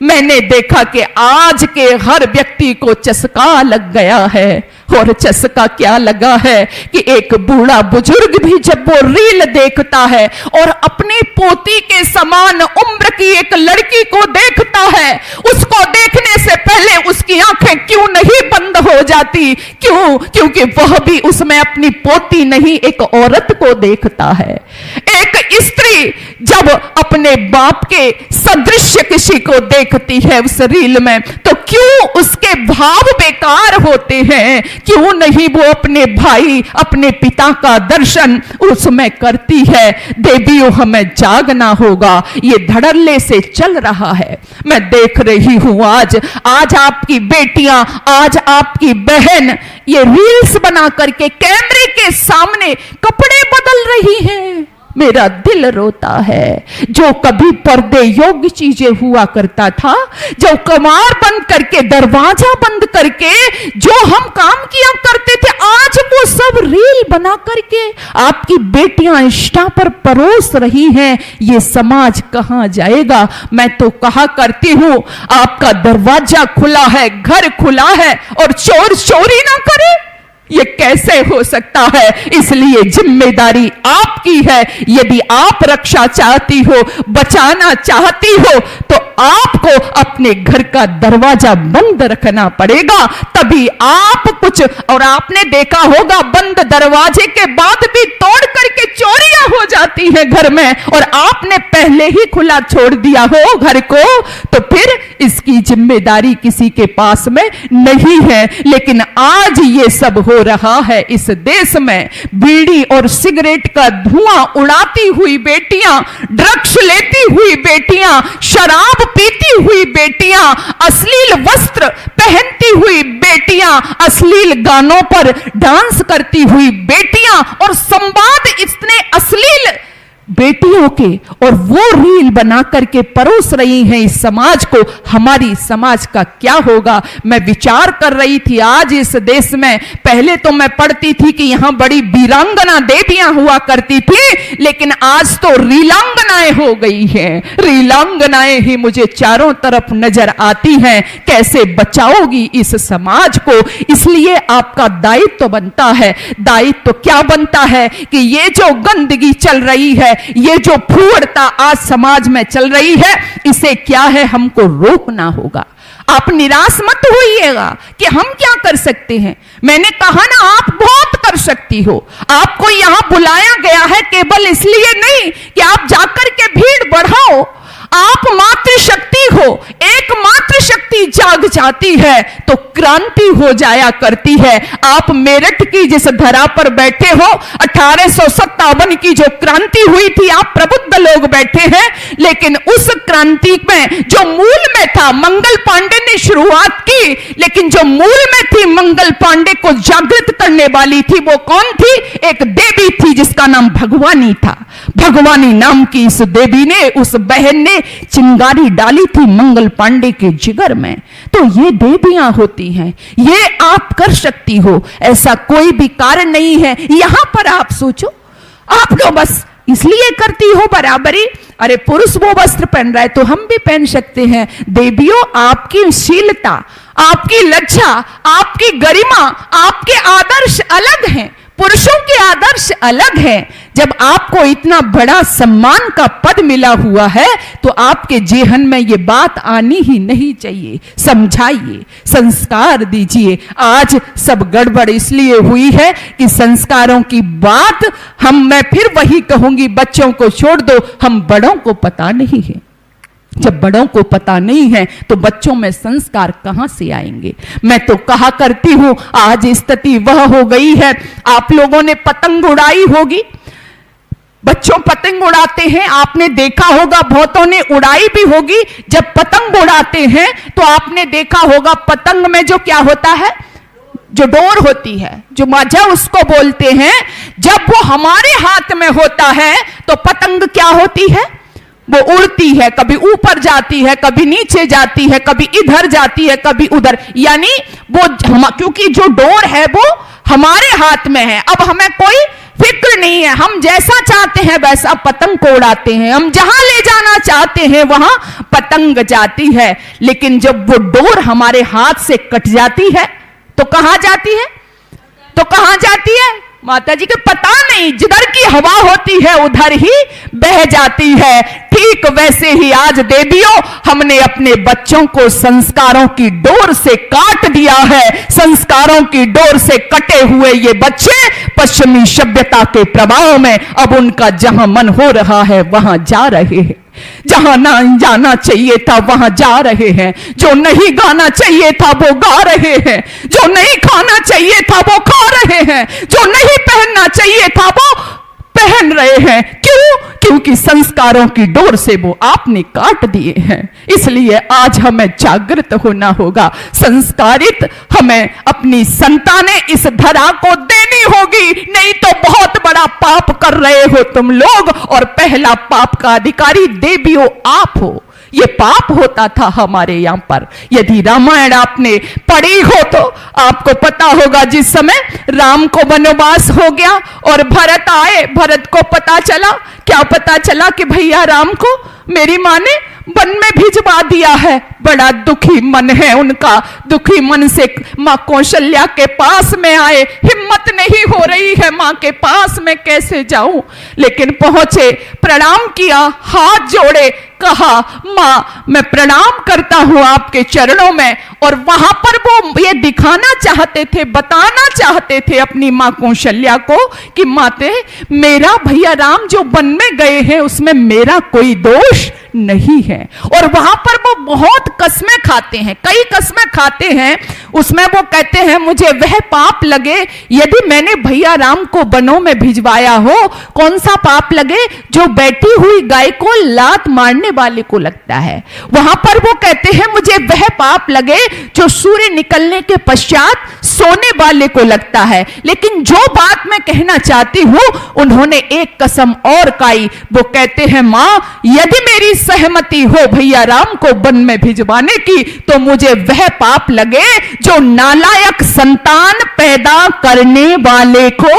मैंने देखा कि आज के हर व्यक्ति को चस्का लग गया है। और चस्का क्या लगा है कि एक बूढ़ा बुजुर्ग भी जब वो रील देखता है और अपनी पोती के समान उम्र की एक लड़की को देखता है, उसको देखने से पहले उसकी आंखें क्यों नहीं बंद हो जाती? क्यों? क्योंकि वह भी उसमें अपनी पोती नहीं, एक औरत को देखता है। एक स्त्री जब अपने बाप के सदृश किसी को देखती है उस रील में, तो क्यों उसके भाव बेकार होते हैं? क्यों नहीं वो अपने भाई, अपने पिता का दर्शन उसमें करती है? देवियों, हमें जागना होगा। ये धड़ल्ले से चल रहा है। मैं देख रही हूं आज आपकी बेटियां, आज आपकी बहन ये रील्स बना करके कैमरे के सामने कपड़े बदल रही है। मेरा दिल रोता है। जो कभी पर्दे योग्य चीजें हुआ करता था, जो कमार बंद करके, दरवाजा बंद करके जो हम काम किया करते थे, आज वो सब रील बना करके आपकी बेटियां इंस्टा पर परोस रही हैं। ये समाज कहां जाएगा? मैं तो कहा करती हूं, आपका दरवाजा खुला है, घर खुला है, और चोर चोरी ना करे, ये कैसे हो सकता है? इसलिए जिम्मेदारी आपकी है। यदि आप रक्षा चाहती हो, बचाना चाहती हो, तो आपको अपने घर का दरवाजा बंद रखना पड़ेगा, तभी आप कुछ। और आपने देखा होगा, बंद दरवाजे के बाद भी तोड़ करके चोरियां हो जाती हैं घर में, और आपने पहले ही खुला छोड़ दिया हो घर को, तो फिर इसकी जिम्मेदारी किसी के पास में नहीं है। लेकिन आज ये सब हो रहा है इस देश में। बीड़ी और सिगरेट का धुआं उड़ाती हुई बेटियां, ड्रग्स लेती हुई बेटियां, शराब पीती हुई बेटियां, अश्लील वस्त्र पहनती हुई बेटियां, अश्लील गानों पर डांस करती हुई बेटियां, और संवाद इतने अश्लील बेटियों के, और वो रील बना करके परोस रही हैं इस समाज को, हमारी समाज का क्या होगा। मैं विचार कर रही थी आज इस देश में, पहले तो मैं पढ़ती थी कि यहां बड़ी वीरांगना देवियां हुआ करती थी, लेकिन आज तो रीलांगनाएं हो गई हैं। रीलांगनाएं ही मुझे चारों तरफ नजर आती हैं। कैसे बचाओगी इस समाज को? इसलिए आपका दायित्व बनता है। दायित्व क्या बनता है कि ये जो गंदगी चल रही है, ये जो फूहड़ता आज समाज में चल रही है, इसे क्या है, हमको रोकना होगा। आप निराश मत होइएगा कि हम क्या कर सकते हैं। मैंने कहा ना, आप बहुत कर सकती हो। आपको यहां बुलाया गया है केवल इसलिए नहीं कि आप जाकर के भीड़ बढ़ाओ। आप मातृशक्ति हो, एक मातृशक्ति जाग जाती है तो क्रांति हो जाया करती है। आप मेरठ की जिस धरा पर बैठे हो, 1857 की जो क्रांति हुई थी, आप प्रबुद्ध लोग बैठे हैं, लेकिन उस क्रांति में जो मूल में था, मंगल पांडे ने शुरुआत की, लेकिन जो मूल में थी, मंगल पांडे को जागृत करने वाली थी, वो कौन थी? एक देवी थी जिसका नाम भगवानी था। भगवानी नाम की इस देवी ने, उस बहन ने चिंगारी डाली थी मंगल पांडे के जिगर में। तो ये देवियां होती हैं, ये आप कर सकती हो। ऐसा कोई भी कारण नहीं है। यहां पर आप सोचो, आप तो बस इसलिए करती हो बराबरी। अरे पुरुष वो वस्त्र पहन रहा है तो हम भी पहन सकते हैं। देवियों, आपकी शीलता, आपकी लज्जा, आपकी गरिमा, आपके आदर्श अलग हैं, पुरुषों के आदर्श अलग हैं। जब आपको इतना बड़ा सम्मान का पद मिला हुआ है तो आपके जेहन में ये बात आनी ही नहीं चाहिए। समझाइए, संस्कार दीजिए। आज सब गड़बड़ इसलिए हुई है कि संस्कारों की बात मैं फिर वही कहूंगी, बच्चों को छोड़ दो, हम बड़ों को पता नहीं है। जब बड़ों को पता नहीं है तो बच्चों में संस्कार कहां से आएंगे। मैं तो कहा करती हूं, आज स्थिति वह हो गई है, आप लोगों ने पतंग उड़ाई होगी, बच्चों पतंग उड़ाते हैं, आपने देखा होगा, बहुतों ने उड़ाई भी होगी। जब पतंग उड़ाते हैं तो आपने देखा होगा, पतंग में जो क्या होता है, जो डोर होती है, जो मजा उसको बोलते हैं, जब वो हमारे हाथ में होता है तो पतंग क्या होती है, वो उड़ती है, कभी ऊपर जाती है, कभी नीचे जाती है, कभी इधर जाती है, कभी उधर। यानी वो क्योंकि जो डोर है वो हमारे हाथ में है, अब हमें कोई फिक्र नहीं है, हम जैसा चाहते हैं वैसा पतंग को उड़ाते हैं, हम जहां ले जाना चाहते हैं वहां पतंग जाती है। लेकिन जब वो डोर हमारे हाथ से कट जाती है तो कहां जाती है, तो कहां जाती है? माता जी को पता नहीं, जिधर की हवा होती है उधर ही बह जाती है। ठीक वैसे ही आज देवियों, हमने अपने बच्चों को संस्कारों की डोर से काट दिया है। संस्कारों की डोर से कटे हुए ये बच्चे पश्चिमी सभ्यता के प्रभाव में अब उनका जहां मन हो रहा है वहां जा रहे हैं, जहां ना जाना चाहिए था वहां जा रहे हैं, जो नहीं गाना चाहिए था वो गा रहे हैं, जो नहीं खाना चाहिए था वो खा रहे हैं, जो नहीं पहनना चाहिए था वो पहन रहे हैं। क्यों? क्योंकि संस्कारों की डोर से वो आपने काट दिए हैं। इसलिए आज हमें जागृत होना होगा, संस्कारित हमें अपनी संतानें इस धरा को देनी होगी, नहीं तो बहुत बड़ा पाप कर रहे हो तुम लोग, और पहला पाप का अधिकारी देवियों आप हो। ये पाप होता था हमारे यहां पर। यदि रामायण आपने पढ़ी हो तो आपको पता होगा, जिस समय राम को वनवास हो गया और भरत आए, भरत को पता चला, क्या पता चला कि भैया राम को मेरी मां ने वन में भिजवा दिया है। बड़ा दुखी मन है उनका, दुखी मन से मां कौशल्या के पास में आए, हिम्मत नहीं हो रही है मां के पास में कैसे जाऊं, लेकिन पहुंचे, प्रणाम किया, हाथ जोड़े, कहा मां मैं प्रणाम करता हूं आपके चरणों में। और वहां पर वो ये दिखाना चाहते थे, बताना चाहते थे अपनी मां कौशल्या को कि माते, मेरा भैया राम जो वन में गए हैं उसमें मेरा कोई दोष नहीं है। और वहां पर वो बहुत कस्में खाते हैं, कई कस्में खाते हैं। उसमें वो कहते हैं मुझे वह पाप लगे यदि मैंने भैया राम को वनों में भिजवाया हो। कौन सा पाप लगे? जो बैठी हुई गाय को लात मारने वाले को लगता है। वहां पर वो कहते हैं मुझे वह पाप लगे जो सूर्य निकलने के पश्चात सोने वाले को लगता है। लेकिन जो बात मैं कहना चाहती हूं, उन्होंने एक कसम और खाई। वो कहते हैं मां, यदि मेरी सहमति हो भैया राम को वन में भिजवाने की, तो मुझे वह पाप लगे जो नालायक संतान पैदा करने वाले को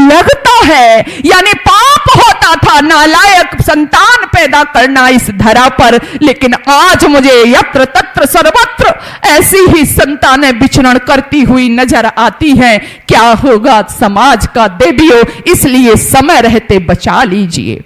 लगता है। यानी पाप होता था नालायक संतान पैदा करना इस धरा पर, लेकिन आज मुझे यत्र तत्र सर्वत्र ऐसी ही संतानें विचरण करती हुई नजर आती हैं। क्या होगा समाज का देवियों? इसलिए समय रहते बचा लीजिए।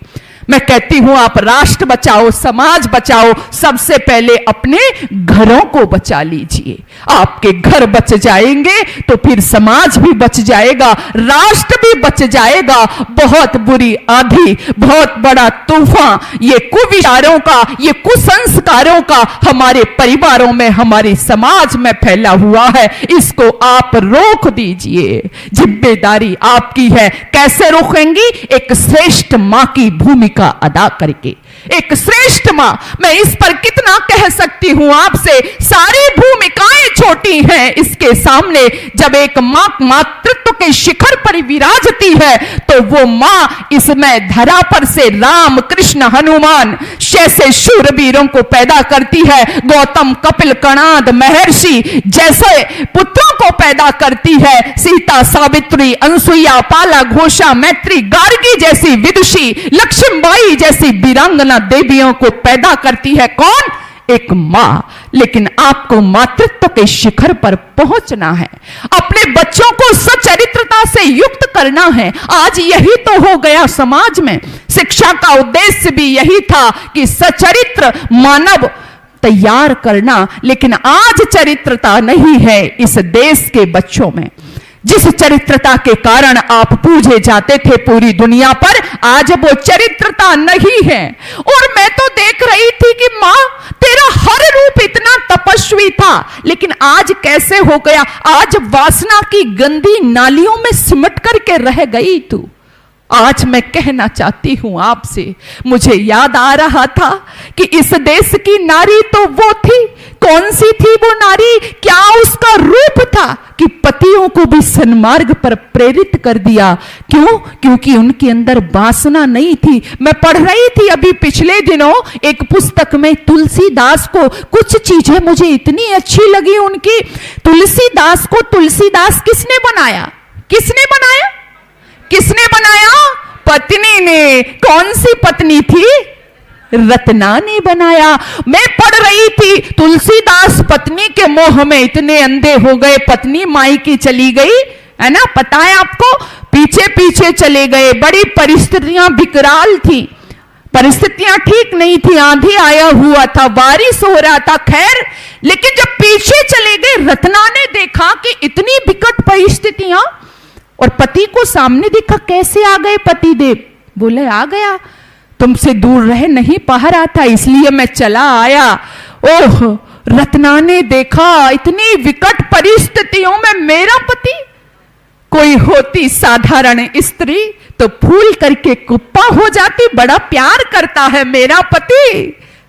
मैं कहती हूं आप राष्ट्र बचाओ, समाज बचाओ, सबसे पहले अपने घरों को बचा लीजिए। आपके घर बच जाएंगे तो फिर समाज भी बच जाएगा, राष्ट्र भी बच जाएगा। बहुत बुरी आंधी, बहुत बड़ा तूफान ये कुविचारों का, ये कुसंस्कारों का हमारे परिवारों में, हमारे समाज में फैला हुआ है। इसको आप रोक दीजिए, जिम्मेदारी आपकी है। कैसे रोकेंगी? एक श्रेष्ठ मां की भूमिका अदा करके। एक श्रेष्ठ मां, मैं इस पर कितना कह सकती हूं आपसे, सारी भूमिकाएं छोटी हैं इसके सामने। जब एक मां मातृत्व के शिखर पर विराजती है तो वो मां इसमें धरा पर से राम कृष्ण हनुमान जैसे शूरवीरों को पैदा करती है, गौतम कपिल कणाद महर्षि जैसे पुत्रों को पैदा करती है, सीता सावित्री अनसुईया पाला घोषा मैत्री गार्गी जैसी विदुषी, लक्ष्मीबाई जैसी वीरांगना देवियों को पैदा करती है। कौन? एक मां। लेकिन आपको मातृत्व के शिखर पर पहुंचना है, अपने बच्चों को सच्चरित्रता से युक्त करना है। आज यही तो हो गया समाज में। शिक्षा का उद्देश्य भी यही था कि सच्चरित्र मानव तैयार करना, लेकिन आज चरित्रता नहीं है इस देश के बच्चों में। जिस चरित्रता के कारण आप पूजे जाते थे पूरी दुनिया पर, आज वो चरित्रता नहीं है। और मैं तो देख रही थी कि मां तेरा हर रूप इतना तपस्वी था, लेकिन आज कैसे हो गया? आज वासना की गंदी नालियों में सिमट करके रह गई तू। आज मैं कहना चाहती हूं आपसे, मुझे याद आ रहा था कि इस देश की नारी तो वो थी। कौन सी थी वो नारी? क्या उसका रूप था कि पतियों को भी सन्मार्ग पर प्रेरित कर दिया। क्यों? क्योंकि उनके अंदर वासना नहीं थी। मैं पढ़ रही थी अभी पिछले दिनों एक पुस्तक में तुलसीदास को, कुछ चीजें मुझे इतनी अच्छी लगी उनकी। तुलसीदास को तुलसीदास किसने बनाया? किसने बनाया? किसने बनाया? पत्नी ने। कौन सी पत्नी थी? रत्ना ने बनाया। मैं पढ़ रही थी तुलसीदास पत्नी के मोह में इतने अंधे हो गए, पत्नी मायके चली गई, है ना, पता है आपको, पीछे पीछे चले गए। बड़ी परिस्थितियां विकराल थी, परिस्थितियां ठीक नहीं थी, आंधी आया हुआ था, बारिश हो रहा था, खैर। लेकिन जब पीछे चले गए, रत्ना ने देखा कि इतनी विकट परिस्थितियां, और पति को सामने देखा। कैसे आ गए पति देव? बोले आ गया, तुमसे दूर रह नहीं पा रहा था इसलिए मैं चला आया। ओह, रत्ना ने देखा इतनी विकट परिस्थितियों में मेरा पति, कोई होती साधारण स्त्री तो फूल करके कुप्पा हो जाती, बड़ा प्यार करता है मेरा पति,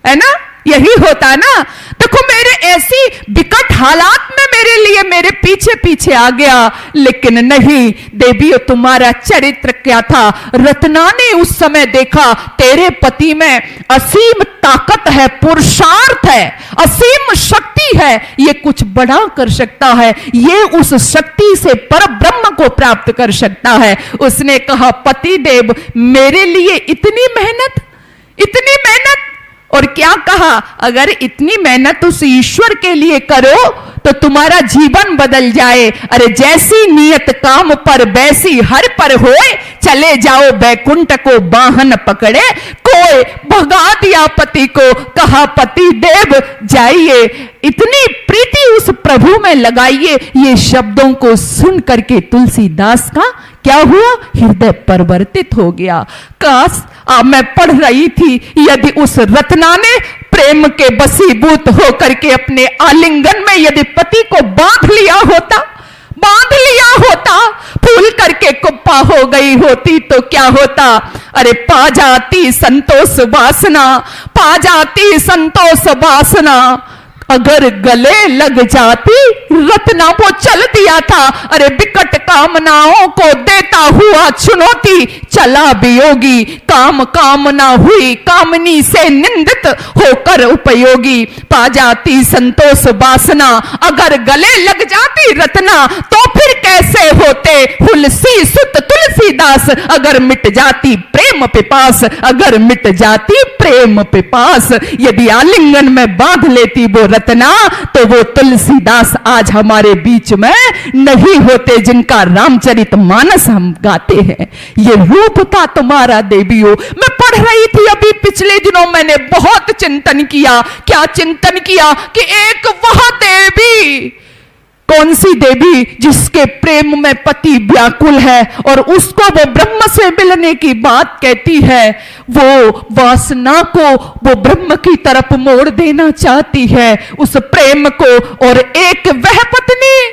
है ना, यही होता ना। देखो मेरे ऐसी विकट हालात में मेरे लिए मेरे पीछे पीछे आ गया, लेकिन नहीं देवियों, तुम्हारा चरित्र क्या था? रत्ना ने उस समय देखा तेरे पति में असीम ताकत है, पुरुषार्थ है, असीम शक्ति है, ये कुछ बड़ा कर सकता है, ये उस शक्ति से पर ब्रह्म को प्राप्त कर सकता है। उसने कहा पति देव मेरे लिए इतनी मेहनत, इतनी मेहनत। और क्या कहा? अगर इतनी मेहनत उस ईश्वर के लिए करो तो तुम्हारा जीवन बदल जाए। अरे जैसी नियत काम पर वैसी हर पर होए, चले जाओ बैकुंठ को बाहन पकड़े। कोई भगा दिया पति को, कहा पति देव जाइए, इतनी प्रीति उस प्रभु में लगाइए। ये शब्दों को सुन करके तुलसीदास का क्या हुआ? हृदय परिवर्तित हो गया। काश मैं पढ़ रही थी, यदि उस रत्ना ने प्रेम के बसीबूत होकर के अपने आलिंगन में यदि पति को बांध लिया होता, फूल करके कुप्पा हो गई होती तो क्या होता? अरे पा जाती संतोष वासना, अगर गले लग जाती रत्ना। वो चल दिया था, अरे विकट कामनाओं को देता हुआ चुनौती, चला वियोगी, कामना हुई कामनी से निंदित होकर उपयोगी। पा जाती संतोष वासना, अगर गले लग जाती रत्ना, तो फिर कैसे होते हुलसी सुत तुलसीदास। अगर मिट जाती प्रेम पिपास, अगर मिट जाती प्रेम पिपास। यदि आलिंगन में बांध लेती वो रत्ना, तो वो तुलसीदास आज हमारे बीच में नहीं होते, जिनका रामचरितमानस हम गाते हैं। ये रूप था तुम्हारा देवियों। मैं पढ़ रही थी अभी पिछले दिनों, मैंने बहुत चिंतन किया। क्या चिंतन किया कि एक वह देवी, कौन सी देवी जिसके प्रेम में पति व्याकुल है और उसको वो ब्रह्म से मिलने की बात कहती है, वो वासना को वो ब्रह्म की तरफ मोड़ देना चाहती है, उस प्रेम को। और एक वह पत्नी,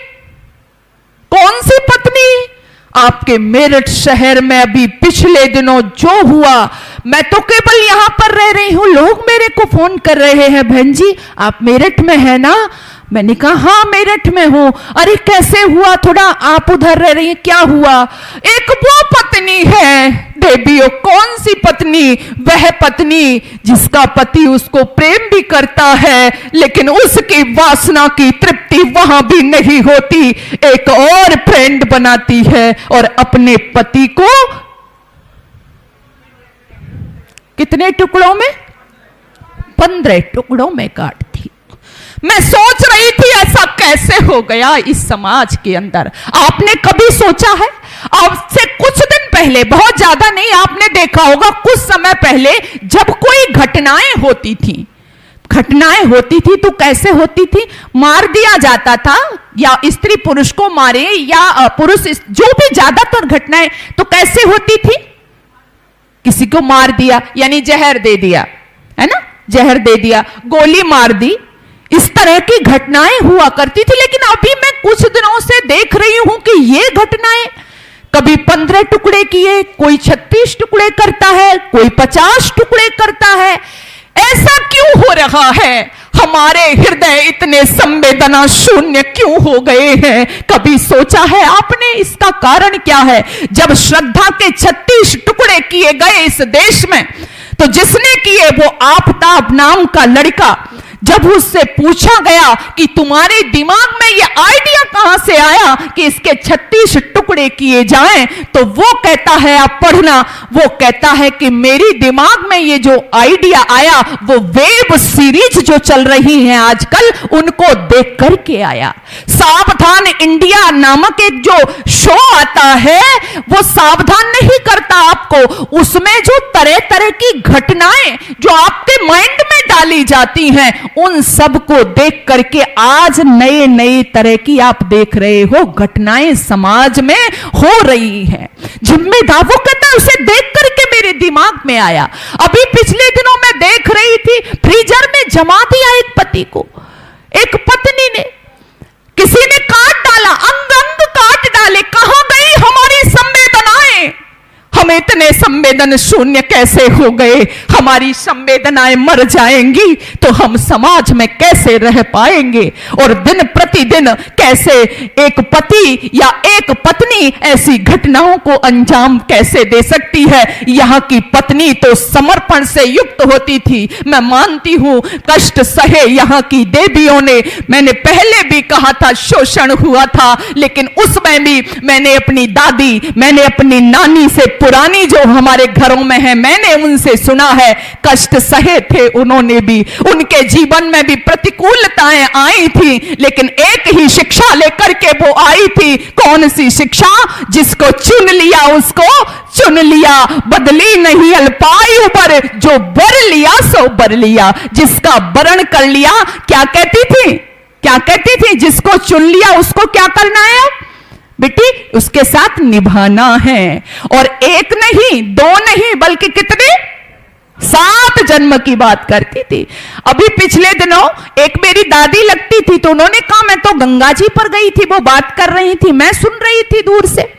कौन सी पत्नी? आपके मेरठ शहर में अभी पिछले दिनों जो हुआ, मैं तो केवल यहां पर रह रही हूं, लोग मेरे को फोन कर रहे हैं, बहन जी आप मेरठ में है ना? मैंने कहा हाँ मेरठ में हूं। अरे कैसे हुआ, थोड़ा आप उधर रह रही हैं, क्या हुआ? एक वो पत्नी है देवियों। कौन सी पत्नी? वह पत्नी जिसका पति उसको प्रेम भी करता है, लेकिन उसकी वासना की तृप्ति वहां भी नहीं होती। एक और फ्रेंड बनाती है और अपने पति को कितने टुकड़ों में? 15 टुकड़ों में काटती। मैं सोच रही थी ऐसा कैसे हो गया इस समाज के अंदर। आपने कभी सोचा है? अब से कुछ दिन पहले, बहुत ज्यादा नहीं, आपने देखा होगा कुछ समय पहले जब कोई घटनाएं होती थी तो कैसे होती थी? मार दिया जाता था, या स्त्री पुरुष को मारे या पुरुष, जो भी ज्यादातर घटनाएं तो कैसे होती थी? किसी को मार दिया यानी जहर दे दिया, है ना? जहर दे दिया, गोली मार दी, इस तरह की घटनाएं हुआ करती थी। लेकिन अभी मैं कुछ दिनों से देख रही हूं कि ये घटनाएं कभी 15 टुकड़े किए, कोई 36 टुकड़े करता है, कोई 50 टुकड़े करता है। ऐसा क्यों हो रहा है? हमारे हृदय इतने संवेदना शून्य क्यों हो गए हैं? कभी सोचा है आपने इसका कारण क्या है? जब श्रद्धा के 36 टुकड़े किए गए इस देश में, तो जिसने किए वो आफ्ताब नाम का लड़का, जब उससे पूछा गया कि तुम्हारे दिमाग में ये आइडिया कहां से आया कि इसके 36 टुकड़े किए जाएं, तो वो कहता है, आप पढ़ना, वो कहता है कि मेरी दिमाग में ये जो आइडिया आया वो वेब सीरीज जो चल रही हैं आजकल, उनको देख करके आया। सावधान इंडिया नामक एक जो शो आता है, वो सावधान नहीं करता आपको, उसमें जो तरह तरह की घटनाएं जो आपके माइंड में डाली जाती हैं, उन सब को देख करके आज नए नए तरह की आप देख रहे हो घटनाएं समाज में हो रही हैं। जिम्मेदार, वो कहता है उसे देख करके मेरे दिमाग में आया। अभी पिछले दिनों मैं देख रही थी, फ्रीजर में जमा दिया एक पति को, एक पत्नी ने, किसी ने काट डाला, अंग अंग काट डाले। कहां गई हमारी संवेदनाएं? हम इतने संवेदन शून्य कैसे हो गए? हमारी संवेदनाएं मर जाएंगी तो हम समाज में कैसे रह पाएंगे? और दिन प्रतिदिन कैसे एक पति या एक पत्नी ऐसी घटनाओं को अंजाम कैसे दे सकती है? यहाँ की पत्नी तो समर्पण से युक्त होती थी। मैं मानती हूं कष्ट सहे यहाँ की देवियों ने। मैंने पहले भी कहा था शोषण हुआ था, लेकिन उसमें भी मैंने अपनी दादी, मैंने अपनी नानी से, पुरानी जो हमारे घरों में है, मैंने उनसे सुना है, कष्ट सहे थे उन्होंने भी। उनके जीवन में भी प्रतिकूलताएं आई थी, लेकिन एक ही शिक्षा लेकर के वो आई थी। कौन सी शिक्षा? जिसको चुन लिया उसको चुन लिया, बदली नहीं अल्पायु पर, जो बर लिया सो बर लिया। जिसका वरण कर लिया, क्या कहती थी? क्या कहती थी? जिसको चुन लिया उसको क्या करना है बेटी? उसके साथ निभाना है। और एक नहीं, दो नहीं, बल्कि कितने? 7 जन्म की बात करती थी। अभी पिछले दिनों एक मेरी दादी लगती थी, तो उन्होंने कहा मैं तो गंगा जी पर गई थी, वो बात कर रही थी, मैं सुन रही थी दूर से।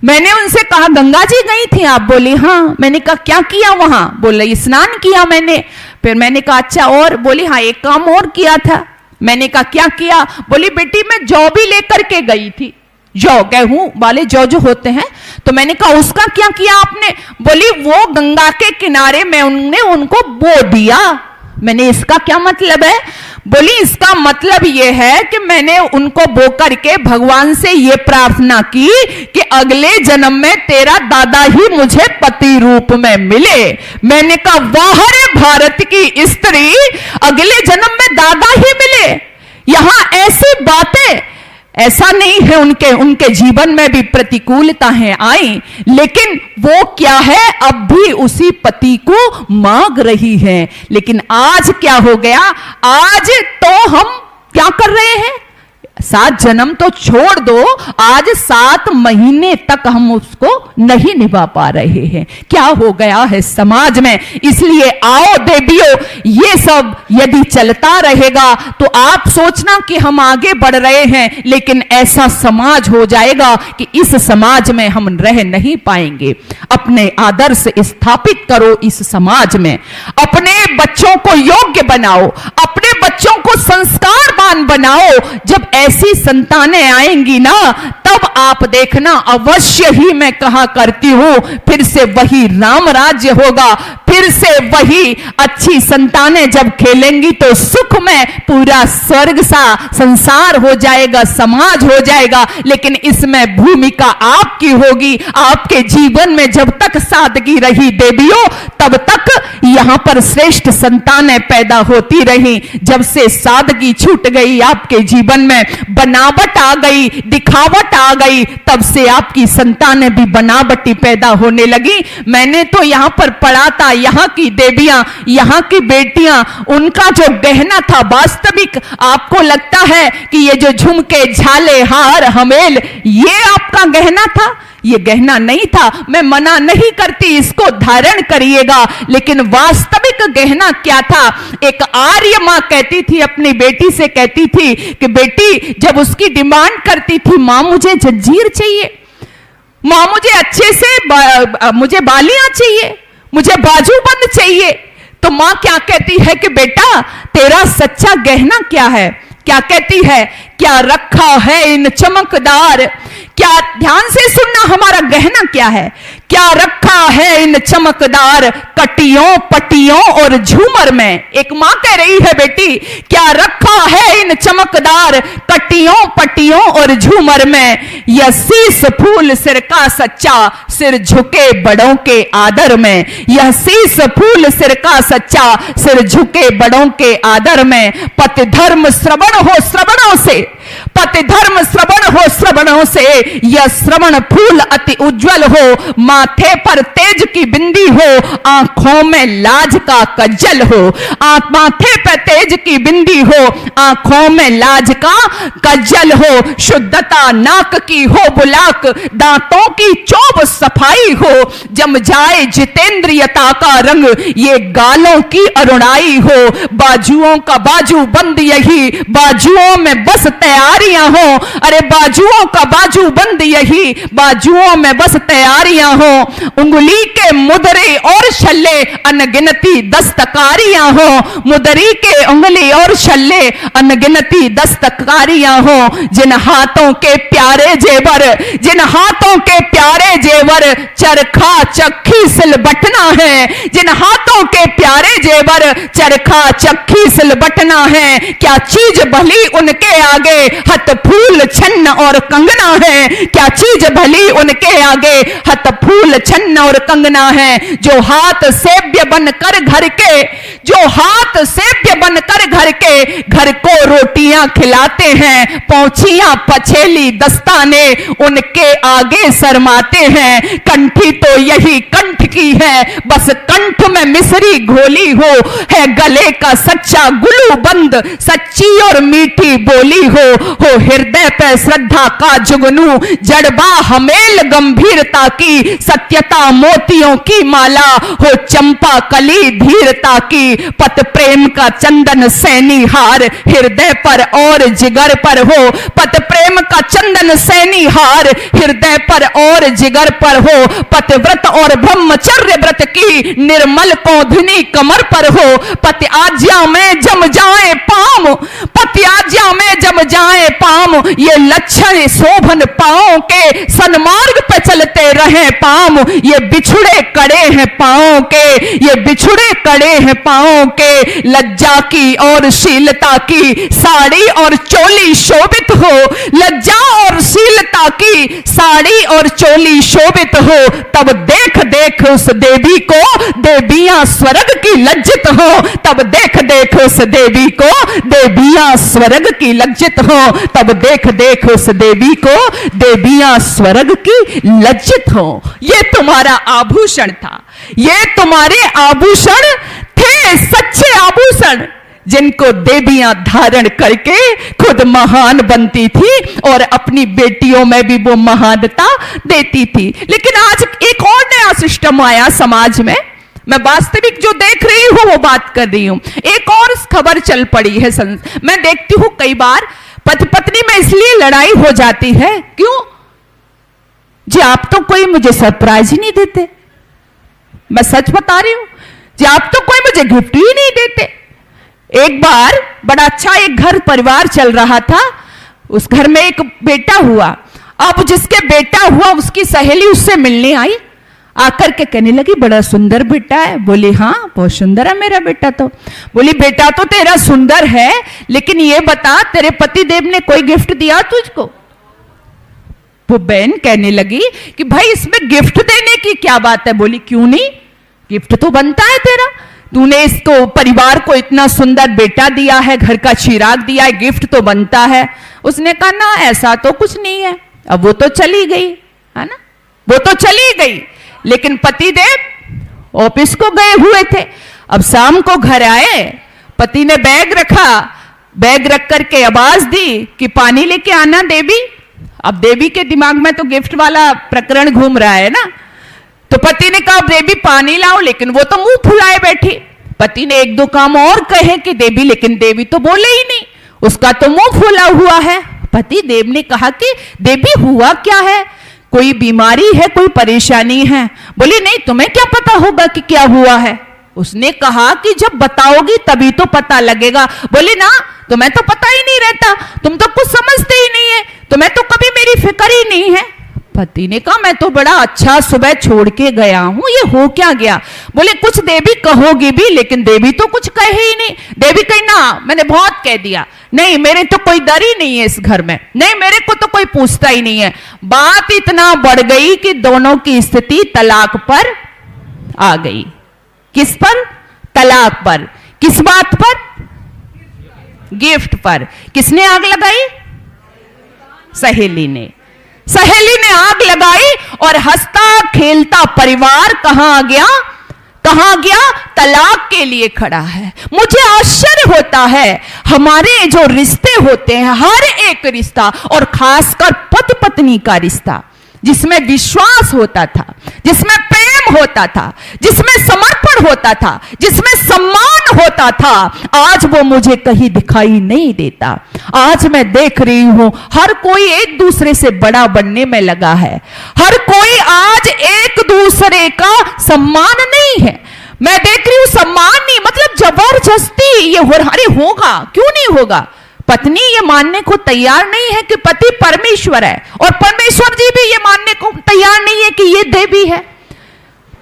मैंने उनसे कहा गंगा जी गई थी आप? बोली हाँ। मैंने कहा क्या किया वहां? बोले स्नान किया मैंने। फिर मैंने कहा अच्छा और? बोली हाँ एक काम और किया था। मैंने कहा क्या किया? बोली बेटी मैं जौ भी लेकर के गई थी, जौ गेहूं वाले जौ जो होते हैं। तो मैंने कहा उसका क्या किया आपने? बोली वो गंगा के किनारे में उन्होंने उनको बो दिया। मैंने इसका क्या मतलब है? बोली इसका मतलब यह है कि मैंने उनको बो करके भगवान से यह प्रार्थना की कि अगले जन्म में तेरा दादा ही मुझे पति रूप में मिले। मैंने कहा वाह रे भारत की स्त्री, अगले जन्म में दादा ही मिले। यहां ऐसी बातें, ऐसा नहीं है उनके जीवन में भी प्रतिकूलताएं आई, लेकिन वो क्या है अब भी उसी पति को मांग रही है। लेकिन आज क्या हो गया? आज तो हम क्या कर रहे हैं? 7 जन्म तो छोड़ दो, आज 7 महीने तक हम उसको नहीं निभा पा रहे हैं। क्या हो गया है समाज में? इसलिए आओ देवियों, ये सब यदि चलता रहेगा तो आप सोचना कि हम आगे बढ़ रहे हैं, लेकिन ऐसा समाज हो जाएगा कि इस समाज में हम रह नहीं पाएंगे। अपने आदर्श स्थापित करो इस समाज में, अपने बच्चों को योग्य बनाओ, अपने बच्चों को संस्कारवान बनाओ। जब ऐसी संतानें आएंगी ना, तब आप देखना अवश्य ही मैं कहा करती हूं, फिर से वही राम राज्य होगा, फिर से वही अच्छी संतानें जब खेलेंगी तो सुख में पूरा स्वर्ग सा संसार हो जाएगा, समाज हो जाएगा। लेकिन इसमें भूमिका आपकी होगी। आपके जीवन में जब तक सादगी रही देवियों, तब तक यहां पर श्रेष्ठ संतानें पैदा होती रही। जब से सादगी छूट गई आपके जीवन में, बनावट आ गई, दिखावट आ गई, तब से आपकी संतानें भी बनावटी पैदा होने लगी। मैंने तो यहां पर पढ़ा था, यहां की देवियां, यहां की बेटियां, उनका जो गहना था, वास्तविक आपको लगता है कि ये जो झुमके, झाले, हार, हमेल, ये आपका गहना था? ये गहना नहीं था। मैं मना नहीं करती, इसको धारण करिएगा, लेकिन वास्तविक गहना क्या था? एक आर्य मां कहती थी, अपनी बेटी से कहती थी कि बेटी, जब उसकी डिमांड करती थी मां मुझे जंजीर चाहिए, मां मुझे अच्छे से मुझे बालियां चाहिए, मुझे बाजूबंद चाहिए, तो मां क्या कहती है कि बेटा तेरा सच्चा गहना क्या है? क्या कहती है? क्या रखा है इन चमकदार, क्या, ध्यान से सुनना, हमारा गहना क्या है? क्या रखा है इन चमकदार कटियों, पटियों और झूमर में? एक मां कह रही है बेटी, क्या रखा है इन चमकदार कटियों, पटियों और झूमर में? यह शीस फूल सिर का सच्चा, सिर झुके बड़ों के आदर में। यह शीस फूल सिर का सच्चा, सिर झुके बड़ों के आदर में। पति धर्म श्रवण हो श्रवणों से, पति धर्म श्रवण हो श्रवणों से। यह श्रवण फूल अति उज्जवल हो, माथे पर तेज की बिंदी हो, आंखों में लाज का कज्जल हो। माथे पर तेज की बिंदी हो, आंखों में लाज का कज्जल हो। शुद्धता नाक की हो बुलाक, दांतों की चौब सफाई हो। जम जाए जितेंद्रियता का रंग, ये गालों की अरुणाई हो। बाजुओं का बाजू बंद यही, बाजुओं में बस तैयारियां हो। अरे बाजुओं का बाजू बंद यही, बाजुओं में बस तैयारियां हो। उंगली के मुदरे और छल्ले, अनगिनती दस्तकारियां हो। मुदरी के उंगली और छल्ले, अनगिनती दस्तकारियां हो। जिन हाथों के प्यारे जेवर, जिन हाथों के प्यारे जेवर, चरखा चक्की सिलबटना है। जिन हाथों के प्यारे जेवर, चरखा चक्की सिलबटना है। क्या चीज भली उनके आगे, हथ फूल छन्न और कंगना है। क्या चीज भली उनके आगे, हथ फूल छन्न और कंगना है। जो हाथ सेव्य बनकर घर के, जो हाथ सेव्य बनकर घर के, घर को रोटियां खिलाते हैं। पौछियां पछेली दस्ताने, उनके आगे शर्माते हैं। कंठी तो यही कंठ की है, बस कंठ में मिसरी घोली हो। है गले का सच्चा गुलू बंद, सच्ची और मीठी बोली हो हृदय पे श्रद्धा का जुगनू। जड़बा हमेल गंभीरता की, सत्यता मोतियों की माला हो चंपा कली धीरता की, पत प्रेम का चंदन सैनी हार हृदय पर और जिगर पर हो, पत प्रेम का चंदन सैनी हार हृदय पर और जिगर पर हो, पतिव्रत और ब्रह्मचर्य व्रत की निर्मल कौंधनी कमर पर हो, पति आज्ञा में जम जाए पाम, पति आज्ञा में जम जाए पाम, ये लक्षण शोभन पाओ के सन्मार्ग पे चलते रहे पाम, ये बिछुड़े कड़े हैं पाओ के, ये बिछुड़े कड़े हैं पाओ के, लज्जा की और शीलता की साड़ी और चोली शोभित हो, लज्जा और शीलता की साड़ी और चोली शोभित हो, तब देख देख उस देवी को देवियां स्वर्ग की लज्जित हो, तब देख देख उस देवी को देवियां स्वर्ग की लज्जित हो, तब देख देख उस देवी को देवियां स्वर्ग की लज्जित हो। ये तुम्हारा आभूषण था, ये तुम्हारे आभूषण थे, सच्चे आभूषण, जिनको देवियां धारण करके खुद महान बनती थी और अपनी बेटियों में भी वो महानता देती थी। लेकिन आज एक और नया सिस्टम आया समाज में, मैं वास्तविक जो देख रही हूं वो बात कर रही हूं। एक और खबर चल पड़ी है, मैं देखती हूं कई बार पति पत्नी में इसलिए लड़ाई हो जाती है, क्यों जी? आप तो कोई मुझे सरप्राइज ही नहीं देते, मैं सच बता रही हूं जी, आप तो कोई मुझे गिफ्ट ही नहीं देते। एक बार बड़ा अच्छा एक घर परिवार चल रहा था, उस घर में एक बेटा हुआ। अब जिसके बेटा हुआ उसकी सहेली उससे मिलने आई, आकर के कहने लगी बड़ा सुंदर बेटा है। बोली हाँ बहुत सुंदर है मेरा बेटा। तो बोली बेटा तो तेरा सुंदर है, लेकिन ये बता तेरे पति देव ने कोई गिफ्ट दिया तुझको? वो बहन कहने लगी कि भाई इसमें गिफ्ट देने की क्या बात है। बोली क्यों नहीं, गिफ्ट तो बनता है तेरा, तूने इसको परिवार को इतना सुंदर बेटा दिया है, घर का चिराग दिया है, गिफ्ट तो बनता है। उसने कहा ना ऐसा तो कुछ नहीं है। अब वो तो चली गई है ना, वो तो चली गई, लेकिन पति देव ऑफिस को गए हुए थे। अब शाम को घर आए, पति ने बैग रखा, बैग रख करके आवाज दी कि पानी लेके आना देवी। अब देवी के दिमाग में तो गिफ्ट वाला प्रकरण घूम रहा है ना, तो पति ने कहा देवी पानी लाओ, लेकिन वो तो मुंह फुलाए बैठी। पति ने एक दो काम और कहे कि देवी, लेकिन देवी तो बोले ही नहीं, उसका तो मुंह फुला हुआ है। पति देव ने कहा कि देवी हुआ क्या है, कोई बीमारी है, कोई परेशानी है? बोली नहीं तुम्हें क्या पता होगा कि क्या हुआ है। उसने कहा कि जब बताओगी तभी तो पता लगेगा। बोली ना तुम्हें तो पता ही नहीं रहता, तुम तो कुछ समझते ही नहीं है, तुम्हें तो कभी मेरी फिक्र ही नहीं है। पति ने कहा मैं तो बड़ा अच्छा सुबह छोड़ के गया हूं, ये हो क्या गया? बोले कुछ देवी कहोगी भी, लेकिन देवी तो कुछ कहे ही नहीं। देवी कही ना मैंने बहुत कह दिया, नहीं मेरे तो कोई डर ही नहीं है इस घर में, नहीं मेरे को तो कोई पूछता ही नहीं है। बात इतना बढ़ गई कि दोनों की स्थिति तलाक पर आ गई। किस पर? तलाक पर। किस बात पर? गिफ्ट पर। किसने आग लगाई? सहेली ने। सहेली ने आग लगाई और हंसता खेलता परिवार कहां आ गया? कहां गया? तलाक के लिए खड़ा है। मुझे आश्चर्य होता है, हमारे जो रिश्ते होते हैं, हर एक रिश्ता और खासकर पति पत्नी का रिश्ता, जिसमें विश्वास होता था, जिसमें प्रेम होता था, जिसमें समर्पण होता था, जिसमें सम्मान होता था, आज वो मुझे कहीं दिखाई नहीं देता। आज मैं देख रही हूं हर कोई एक दूसरे से बड़ा बनने में लगा है, हर कोई आज एक दूसरे का सम्मान नहीं है। मैं देख रही हूं सम्मान नहीं, मतलब जबरदस्ती ये अरे होगा, क्यों नहीं होगा? पत्नी ये मानने को तैयार नहीं है कि पति परमेश्वर है, और परमेश्वर जी भी ये मानने को तैयार नहीं है कि ये देवी है।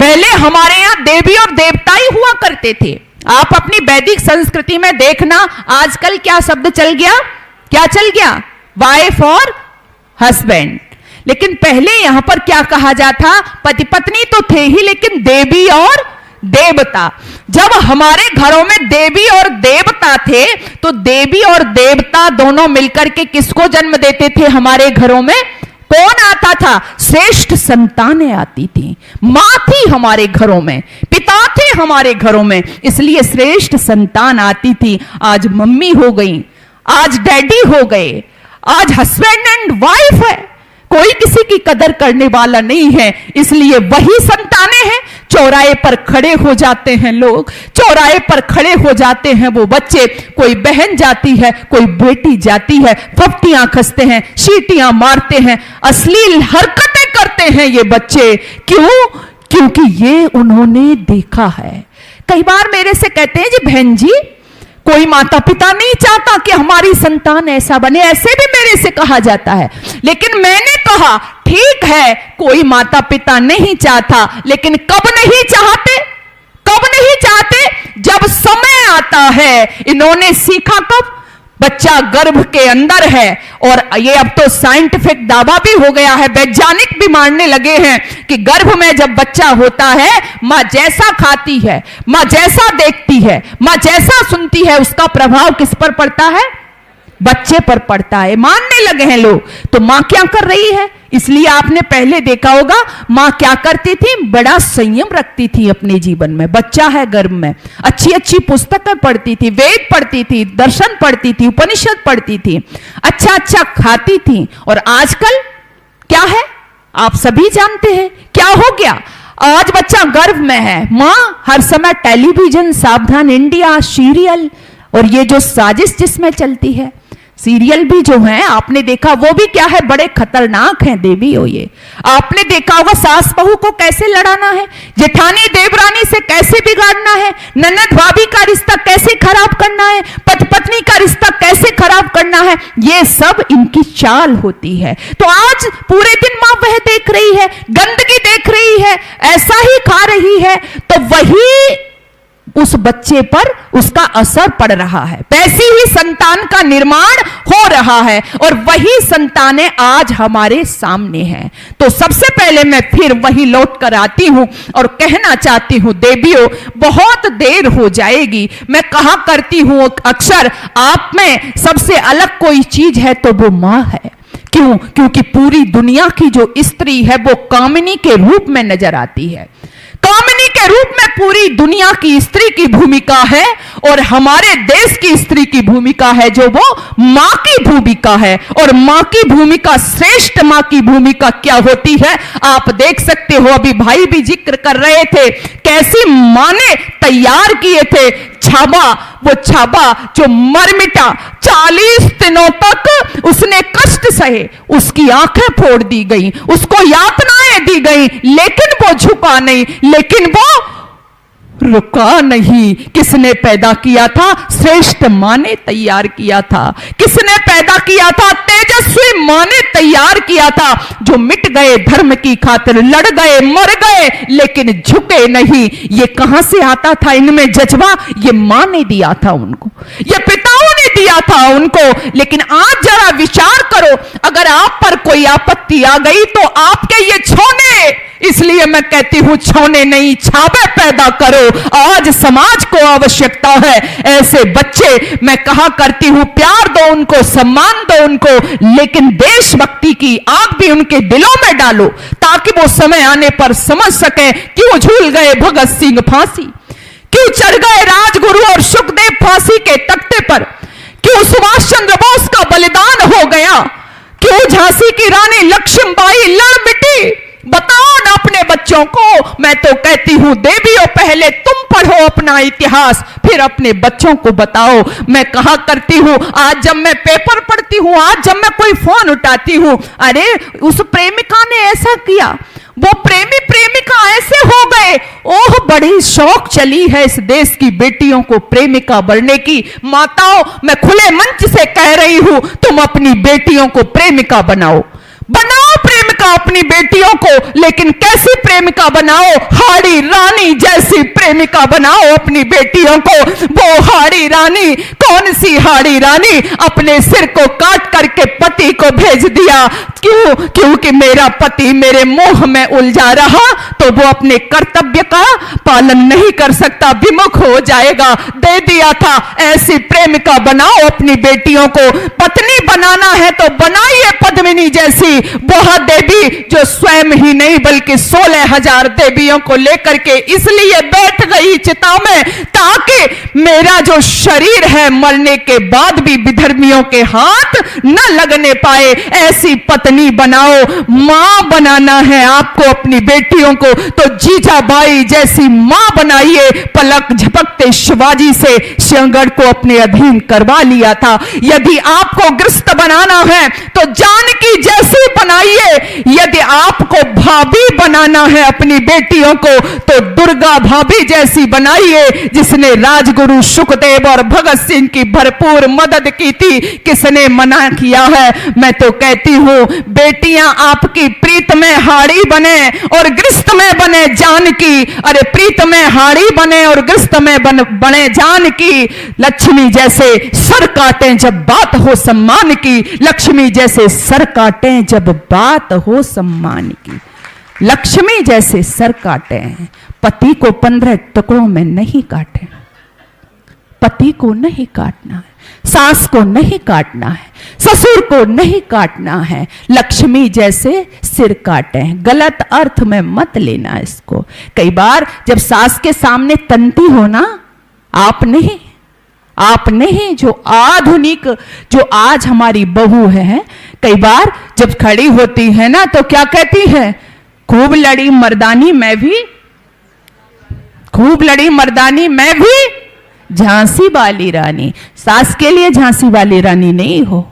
पहले हमारे यहां देवी और देवता ही हुआ करते थे। आप अपनी वैदिक संस्कृति में देखना, आजकल क्या शब्द चल गया? क्या चल गया? वाइफ और हस्बैंड। लेकिन पहले यहां पर क्या कहा जाता? पति पत्नी तो थे ही, लेकिन देवी और देवता। जब हमारे घरों में देवी और देवता थे, तो देवी और देवता दोनों मिलकर के किसको जन्म देते थे? हमारे घरों में कौन आता था? श्रेष्ठ संतानें आती थी। मां थी हमारे घरों में, पिता थे हमारे घरों में, इसलिए श्रेष्ठ संतान आती थी। आज मम्मी हो गई, आज डैडी हो गए, आज हस्बैंड एंड वाइफ है। कोई किसी की कदर करने वाला नहीं है, इसलिए वही संतानें हैं। चौराहे पर खड़े हो जाते हैं लोग, चौराहे पर खड़े हो जाते हैं वो बच्चे, कोई बहन जाती है, कोई बेटी जाती है, फप्तियां कसते हैं, सीटियां मारते हैं, अश्लील हरकतें करते हैं ये बच्चे। क्यों? क्योंकि ये उन्होंने देखा है। कई बार मेरे से कहते हैं जी बहन जी, कोई माता पिता नहीं चाहता कि हमारी संतान ऐसा बने, ऐसे भी मेरे से कहा जाता है। लेकिन मैंने कहा ठीक है, कोई माता पिता नहीं चाहता, लेकिन कब नहीं चाहते? कब नहीं चाहते? जब समय आता है। इन्होंने सीखा कब? बच्चा गर्भ के अंदर है, और ये अब तो साइंटिफिक दावा भी हो गया है, वैज्ञानिक भी मानने लगे हैं कि गर्भ में जब बच्चा होता है, मां जैसा खाती है, मां जैसा देखती है, मां जैसा सुनती है, उसका प्रभाव किस पर पड़ता है? बच्चे पर पड़ता है। मानने लगे हैं लोग। तो मां क्या कर रही है? इसलिए आपने पहले देखा होगा मां क्या करती थी, बड़ा संयम रखती थी अपने जीवन में। बच्चा है गर्भ में, अच्छी अच्छी पुस्तकें पढ़ती थी, वेद पढ़ती थी, दर्शन पढ़ती थी, उपनिषद पढ़ती थी, अच्छा अच्छा खाती थी। और आजकल क्या है आप सभी जानते हैं, क्या हो गया? आज बच्चा गर्भ में है, मां हर समय टेलीविजन, सावधान इंडिया, सीरियल, और ये जो साजिश जिसमें चलती है, सीरियल भी जो है आपने देखा, वो भी क्या है, बड़े खतरनाक हैं देवी हो। ये आपने देखा होगा सास बहू को कैसे लड़ाना है, जेठानी देवरानी से कैसे बिगाड़ना है, ननद भाभी का रिश्ता कैसे खराब करना है, पति पत्नी का रिश्ता कैसे खराब करना है, ये सब इनकी चाल होती है। तो आज पूरे दिन मां वह देख रही है, गंदगी देख रही है, ऐसा ही खा रही है, तो वही उस बच्चे पर उसका असर पड़ रहा है। वैसी ही संतान का निर्माण हो रहा है, और वही संतानें आज हमारे सामने हैं। तो सबसे पहले मैं फिर वही लौट कर आती हूं और कहना चाहती हूं, देवियों बहुत देर हो जाएगी। मैं कहा करती हूं अक्सर, आप में सबसे अलग कोई चीज है तो वो मां है। क्यों? क्योंकि पूरी दुनिया की जो स्त्री है वो कामिनी के रूप में नजर आती है। कामिनी के रूप में पूरी दुनिया की स्त्री की भूमिका है, और हमारे देश की स्त्री की भूमिका है जो वो मां की भूमिका है। और मां की भूमिका, श्रेष्ठ मां की भूमिका क्या होती है आप देख सकते हो। अभी भाई भी जिक्र कर रहे थे कैसी मां ने तैयार किए थे छाबा, वो छाबा जो मर मिटा, 40 दिनों तक उसने कष्ट सहे, उसकी आंखें फोड़ दी गई, उसको यातनाएं दी गई, लेकिन वो झुका नहीं, लेकिन वो रुका नहीं। किसने पैदा किया था? श्रेष्ठ मां ने तैयार किया था। किसने पैदा किया था? तेजस्वी मां ने तैयार किया था, जो मिट गए धर्म की खातिर, लड़ गए, मर गए, लेकिन झुके नहीं। ये कहां से आता था इनमें जज्बा? ये मां ने दिया था उनको, ये पिताओं ने दिया था उनको। लेकिन आज जरा विचार करो, अगर आप पर कोई आपत्ति आ गई तो आपके ये छौने, इसलिए मैं कहती हूं छौने नहीं, छाबे पैदा करो। आज समाज को आवश्यकता है ऐसे बच्चे। मैं कहा करती हूं प्यार दो उनको, सम्मान दो उनको, लेकिन देशभक्ति की आग भी उनके दिलों में डालो, ताकि वो समय आने पर समझ सके क्यों झूल गए भगत सिंह फांसी, क्यों चढ़ गए राजगुरु और सुखदेव फांसी के तख्ते पर, क्यों सुभाष चंद्र बोस का बलिदान हो गया, क्यों झांसी की रानी लक्ष्मीबाई लड़ मिटी। बताओ ना अपने बच्चों को। मैं तो कहती हूं देवियों, पहले तुम पढ़ो अपना इतिहास, फिर अपने बच्चों को बताओ। मैं कहा करती हूं, आज जब मैं पेपर पढ़ती हूं, आज जब मैं कोई फोन उठाती हूं, अरे उस प्रेमिका ने ऐसा किया, वो प्रेमी प्रेमिका ऐसे हो गए। ओह, बड़ी शौक चली है इस देश की बेटियों को प्रेमिका बनने की। माताओं, मैं खुले मंच से कह रही हूं, तुम अपनी बेटियों को प्रेमिका बनाओ, बनाओ प्रेमिका अपनी बेटियों को, लेकिन कैसी प्रेमिका बनाओ? हाड़ी रानी जैसी प्रेमिका बनाओ अपनी बेटियों को। वो हाड़ी रानी, कौन सी हाड़ी रानी? अपने सिर को काट करके पति को भेज दिया। क्यों? क्योंकि मेरा पति मेरे मोह में उलझा रहा, तो वो अपने कर्तव्य का पालन नहीं कर सकता, विमुख हो जाएगा। दे दिया था। ऐसी प्रेमिका बनाओ अपनी बेटियों को। पत्नी बनाना है तो बनाइए पद्मिनी जैसी, थी, वह देवी जो स्वयं ही नहीं बल्कि 16,000 देवियों को लेकर के इसलिए बैठ गई चिता में, ताकि मेरा जो शरीर है मरने के बाद भी विधर्मियों के हाथ न लगने पाए। ऐसी पत्नी बनाओ, मां बनाना है आपको अपनी बेटियों को, तो जीजाबाई जैसी मां बनाइए। पलक झपकते शिवाजी से सिंहगढ़ को अपने अधीन करवा लिया था। यदि आपको ग्रस्त बनाना है तो जानकी जैसी बनाइए। यदि आपको भाभी बनाना है अपनी बेटियों को तो दुर्गा भाभी जैसी बनाइए, जिसने राजगुरु सुखदेव और भगत सिंह की भरपूर मदद की थी। किसने मना किया है? मैं तो कहती हूं बेटियां आपकी प्रीत में हाड़ी बने और ग्रस्त में बने जानकी। अरे प्रीत में हाड़ी बने और ग्रस्त में बने जानकी। लक्ष्मी जैसे सर काटें जब बात हो सम्मान की, लक्ष्मी जैसे सर काटें जब बात हो सम्मान की। लक्ष्मी जैसे सर काटें, पति को 15 टुकड़ों में नहीं काटें। पति को नहीं काटना है, सास को नहीं काटना है, ससुर को नहीं काटना है। लक्ष्मी जैसे सिर काटें। गलत अर्थ में मत लेना इसको। कई बार जब सास के सामने तनती हो ना, आप नहीं जो आधुनिक जो आज हमारी बहू है, कई बार जब खड़ी होती है ना तो क्या कहती है? खूब लड़ी मर्दानी मैं भी, खूब लड़ी मर्दानी मैं भी, झांसी वाली रानी। सास के लिए झांसी वाली रानी नहीं हो।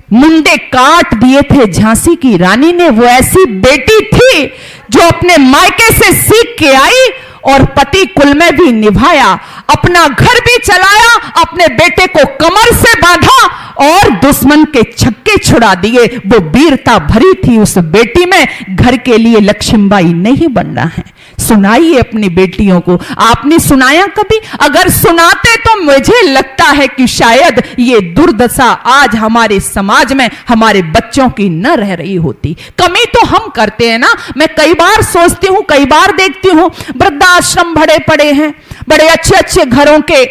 मुंडे काट दिए थे झांसी की रानी ने। वो ऐसी बेटी थी जो अपने मायके से सीख के आई और पति कुल में भी निभाया, अपना घर भी चलाया, अपने बेटे को कमर से बांधा और दुश्मन के छक्के छुड़ा दिए। वो वीरता भरी थी उस बेटी में। घर के लिए लक्ष्मीबाई नहीं बनना है। सुनाइए अपनी बेटियों को। आपने सुनाया कभी? अगर सुनाते तो मुझे लगता है कि शायद ये दुर्दशा आज हमारे समाज में हमारे बच्चों की न रह रही होती। कमी तो हम करते हैं ना। मैं कई बार सोचती हूं, कई बार देखती हूं, वृद्धाश्रम भरे पड़े हैं, बड़े अच्छे अच्छे घरों के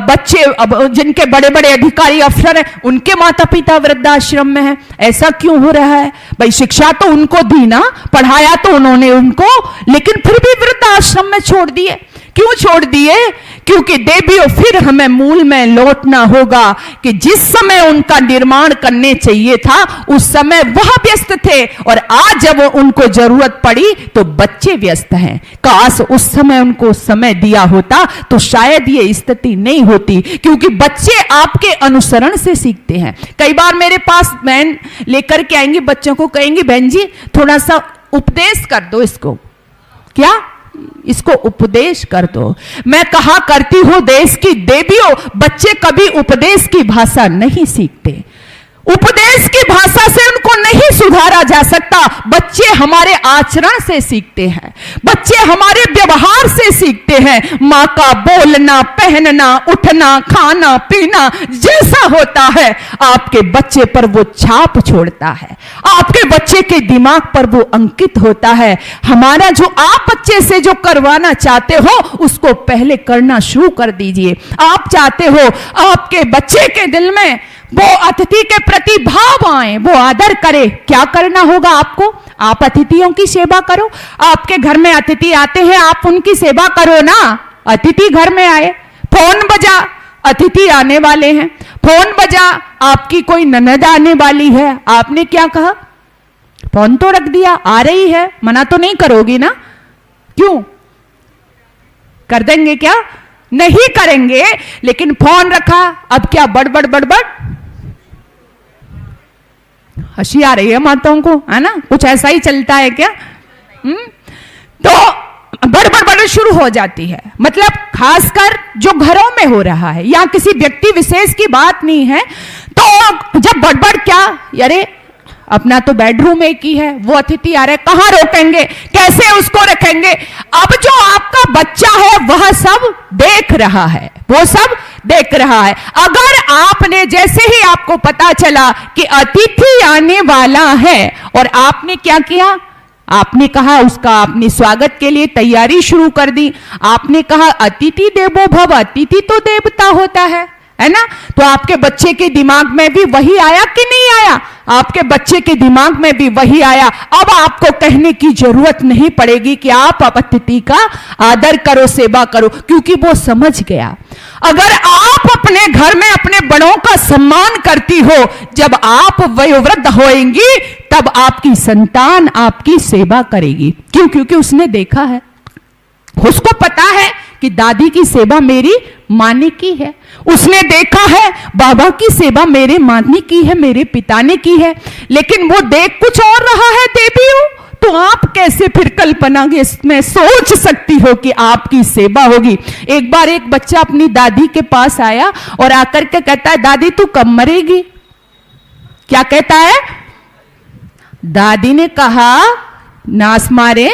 बच्चे, जिनके बड़े बड़े अधिकारी अफसर हैं, उनके माता पिता वृद्धाश्रम में हैं। ऐसा क्यों हो रहा है? भाई शिक्षा तो उनको दी ना, पढ़ाया तो उन्होंने उनको, लेकिन फिर भी वृद्धाश्रम में छोड़ दिए। क्यों छोड़ दिए? क्योंकि देवियों फिर हमें मूल में लौटना होगा कि जिस समय उनका निर्माण करने चाहिए था उस समय वह व्यस्त थे, और आज जब उनको जरूरत पड़ी तो बच्चे व्यस्त हैं। काश उस समय उनको समय दिया होता तो शायद ये स्थिति नहीं होती, क्योंकि बच्चे आपके अनुसरण से सीखते हैं। कई बार मेरे पास बहन लेकर के आएंगी बच्चों को, कहेंगी बहन जी थोड़ा सा उपदेश कर दो इसको। क्या? इसको उपदेश कर दो। मैं कहा करती हूं देश की देवियों, बच्चे कभी उपदेश की भाषा नहीं सीखते। उपदेश की भाषा से उनको नहीं सुधारा जा सकता। बच्चे हमारे आचरण से सीखते हैं, बच्चे हमारे व्यवहार से सीखते हैं। माँ का बोलना, पहनना, उठना, खाना, पीना जैसा होता है आपके बच्चे पर वो छाप छोड़ता है, आपके बच्चे के दिमाग पर वो अंकित होता है। हमारा जो आप बच्चे से जो करवाना चाहते हो उसको पहले करना शुरू कर दीजिए। आप चाहते हो आपके बच्चे के दिल में वो अतिथि के प्रति भाव आए, वो आदर करे। क्या करना होगा आपको? आप अतिथियों की सेवा करो। आपके घर में अतिथि आते हैं, आप उनकी सेवा करो ना। अतिथि घर में आए, फोन बजा, अतिथि आने वाले हैं। फोन बजा, आपकी कोई ननद आने वाली है, आपने क्या कहा? फोन तो रख दिया, आ रही है, मना तो नहीं करोगी ना? क्यों? कर देंगे क्या? नहीं करेंगे। लेकिन फोन रखा, अब क्या बड़बड़ बड़बड़? हंसी आ रही है माताओं को, है ना? कुछ ऐसा ही चलता है क्या? तो बड़बड़ शुरू हो जाती है। मतलब खासकर जो घरों में हो रहा है, या किसी व्यक्ति विशेष की बात नहीं है, तो जब बड़बड़ क्या, अरे अपना तो बेडरूम एक ही है, वो अतिथि आ रहे, कहां रोकेंगे, कैसे उसको रखेंगे? अब जो आपका बच्चा है वह सब देख रहा है, वो सब देख रहा है। अगर आपने जैसे ही आपको पता चला कि अतिथि आने वाला है और आपने क्या किया? आपने कहा उसका, आपने स्वागत के लिए तैयारी शुरू कर दी। आपने कहा अतिथि देवो भव, अतिथि तो देवता होता है ना? तो आपके बच्चे के दिमाग में भी वही आया कि नहीं आया? आपके बच्चे के दिमाग में भी वही आया। अब आपको कहने की जरूरत नहीं पड़ेगी कि आप अतिथि का आदर करो, सेवा करो, क्योंकि वो समझ गया। अगर आप अपने घर में अपने बड़ों का सम्मान करती हो, जब आप वयोवृद्ध होएंगी तब आपकी संतान आपकी सेवा करेगी। क्यों? क्योंकि उसने देखा है, उसको पता है कि दादी की सेवा मेरी माँ ने की है, उसने देखा है बाबा की सेवा मेरे माँ ने की है, मेरे पिता ने की है। लेकिन वो देख कुछ और रहा है देवियों, तो आप कैसे फिर कल्पना में सोच सकती हो कि आपकी सेवा होगी। एक बार एक बच्चा अपनी दादी के पास आया और आकर के कहता है, दादी तू कब मरेगी? क्या कहता है? दादी ने कहा, नास मारे,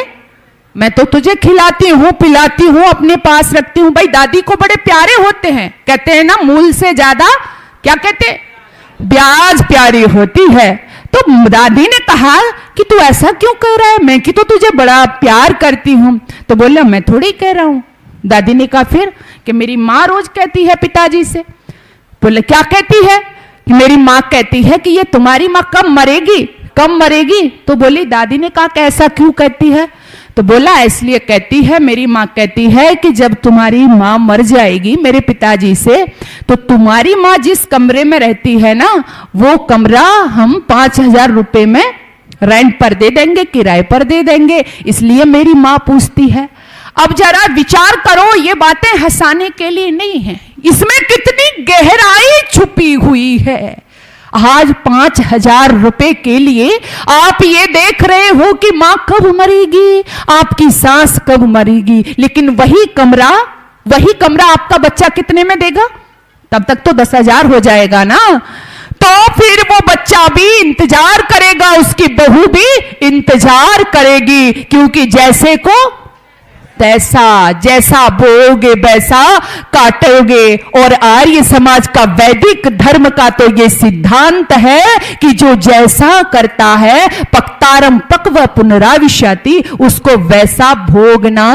मैं तो तुझे खिलाती हूं, पिलाती हूं, अपने पास रखती हूं। भाई दादी को बड़े प्यारे होते हैं, कहते हैं ना मूल से ज्यादा क्या कहते, ब्याज प्यारी होती है। तो दादी ने कहा कि तू ऐसा क्यों कह रहा है, मैं कि तो तुझे बड़ा प्यार करती हूं। तो बोला मैं थोड़ी कह रहा हूं। दादी ने कहा फिर कि मेरी माँ रोज कहती है पिताजी से। बोले क्या कहती है? कि मेरी माँ कहती है कि ये तुम्हारी माँ कब मरेगी, कब मरेगी। तो बोली दादी ने कहा कि ऐसा क्यों कहती है? तो बोला इसलिए कहती है, मेरी माँ कहती है कि जब तुम्हारी माँ मर जाएगी मेरे पिताजी से, तो तुम्हारी माँ जिस कमरे में रहती है ना, वो कमरा हम 5,000 रुपए में रेंट पर दे देंगे, किराए पर दे देंगे, इसलिए मेरी माँ पूछती है। अब जरा विचार करो, ये बातें हंसाने के लिए नहीं है, इसमें कितनी गहराई छुपी हुई है। आज 5,000 रुपए के लिए आप ये देख रहे हो कि मां कब मरेगी, आपकी सास कब मरेगी, लेकिन वही कमरा आपका बच्चा कितने में देगा? तब तक तो 10,000 हो जाएगा ना। तो फिर वो बच्चा भी इंतजार करेगा, उसकी बहू भी इंतजार करेगी, क्योंकि जैसे को तैसा, जैसा बोओगे वैसा काटोगे। और आर्य समाज का, वैदिक धर्म का तो ये सिद्धांत है कि जो जैसा करता है, पक्तारम पक्व पुनराविशति, उसको वैसा भोगना।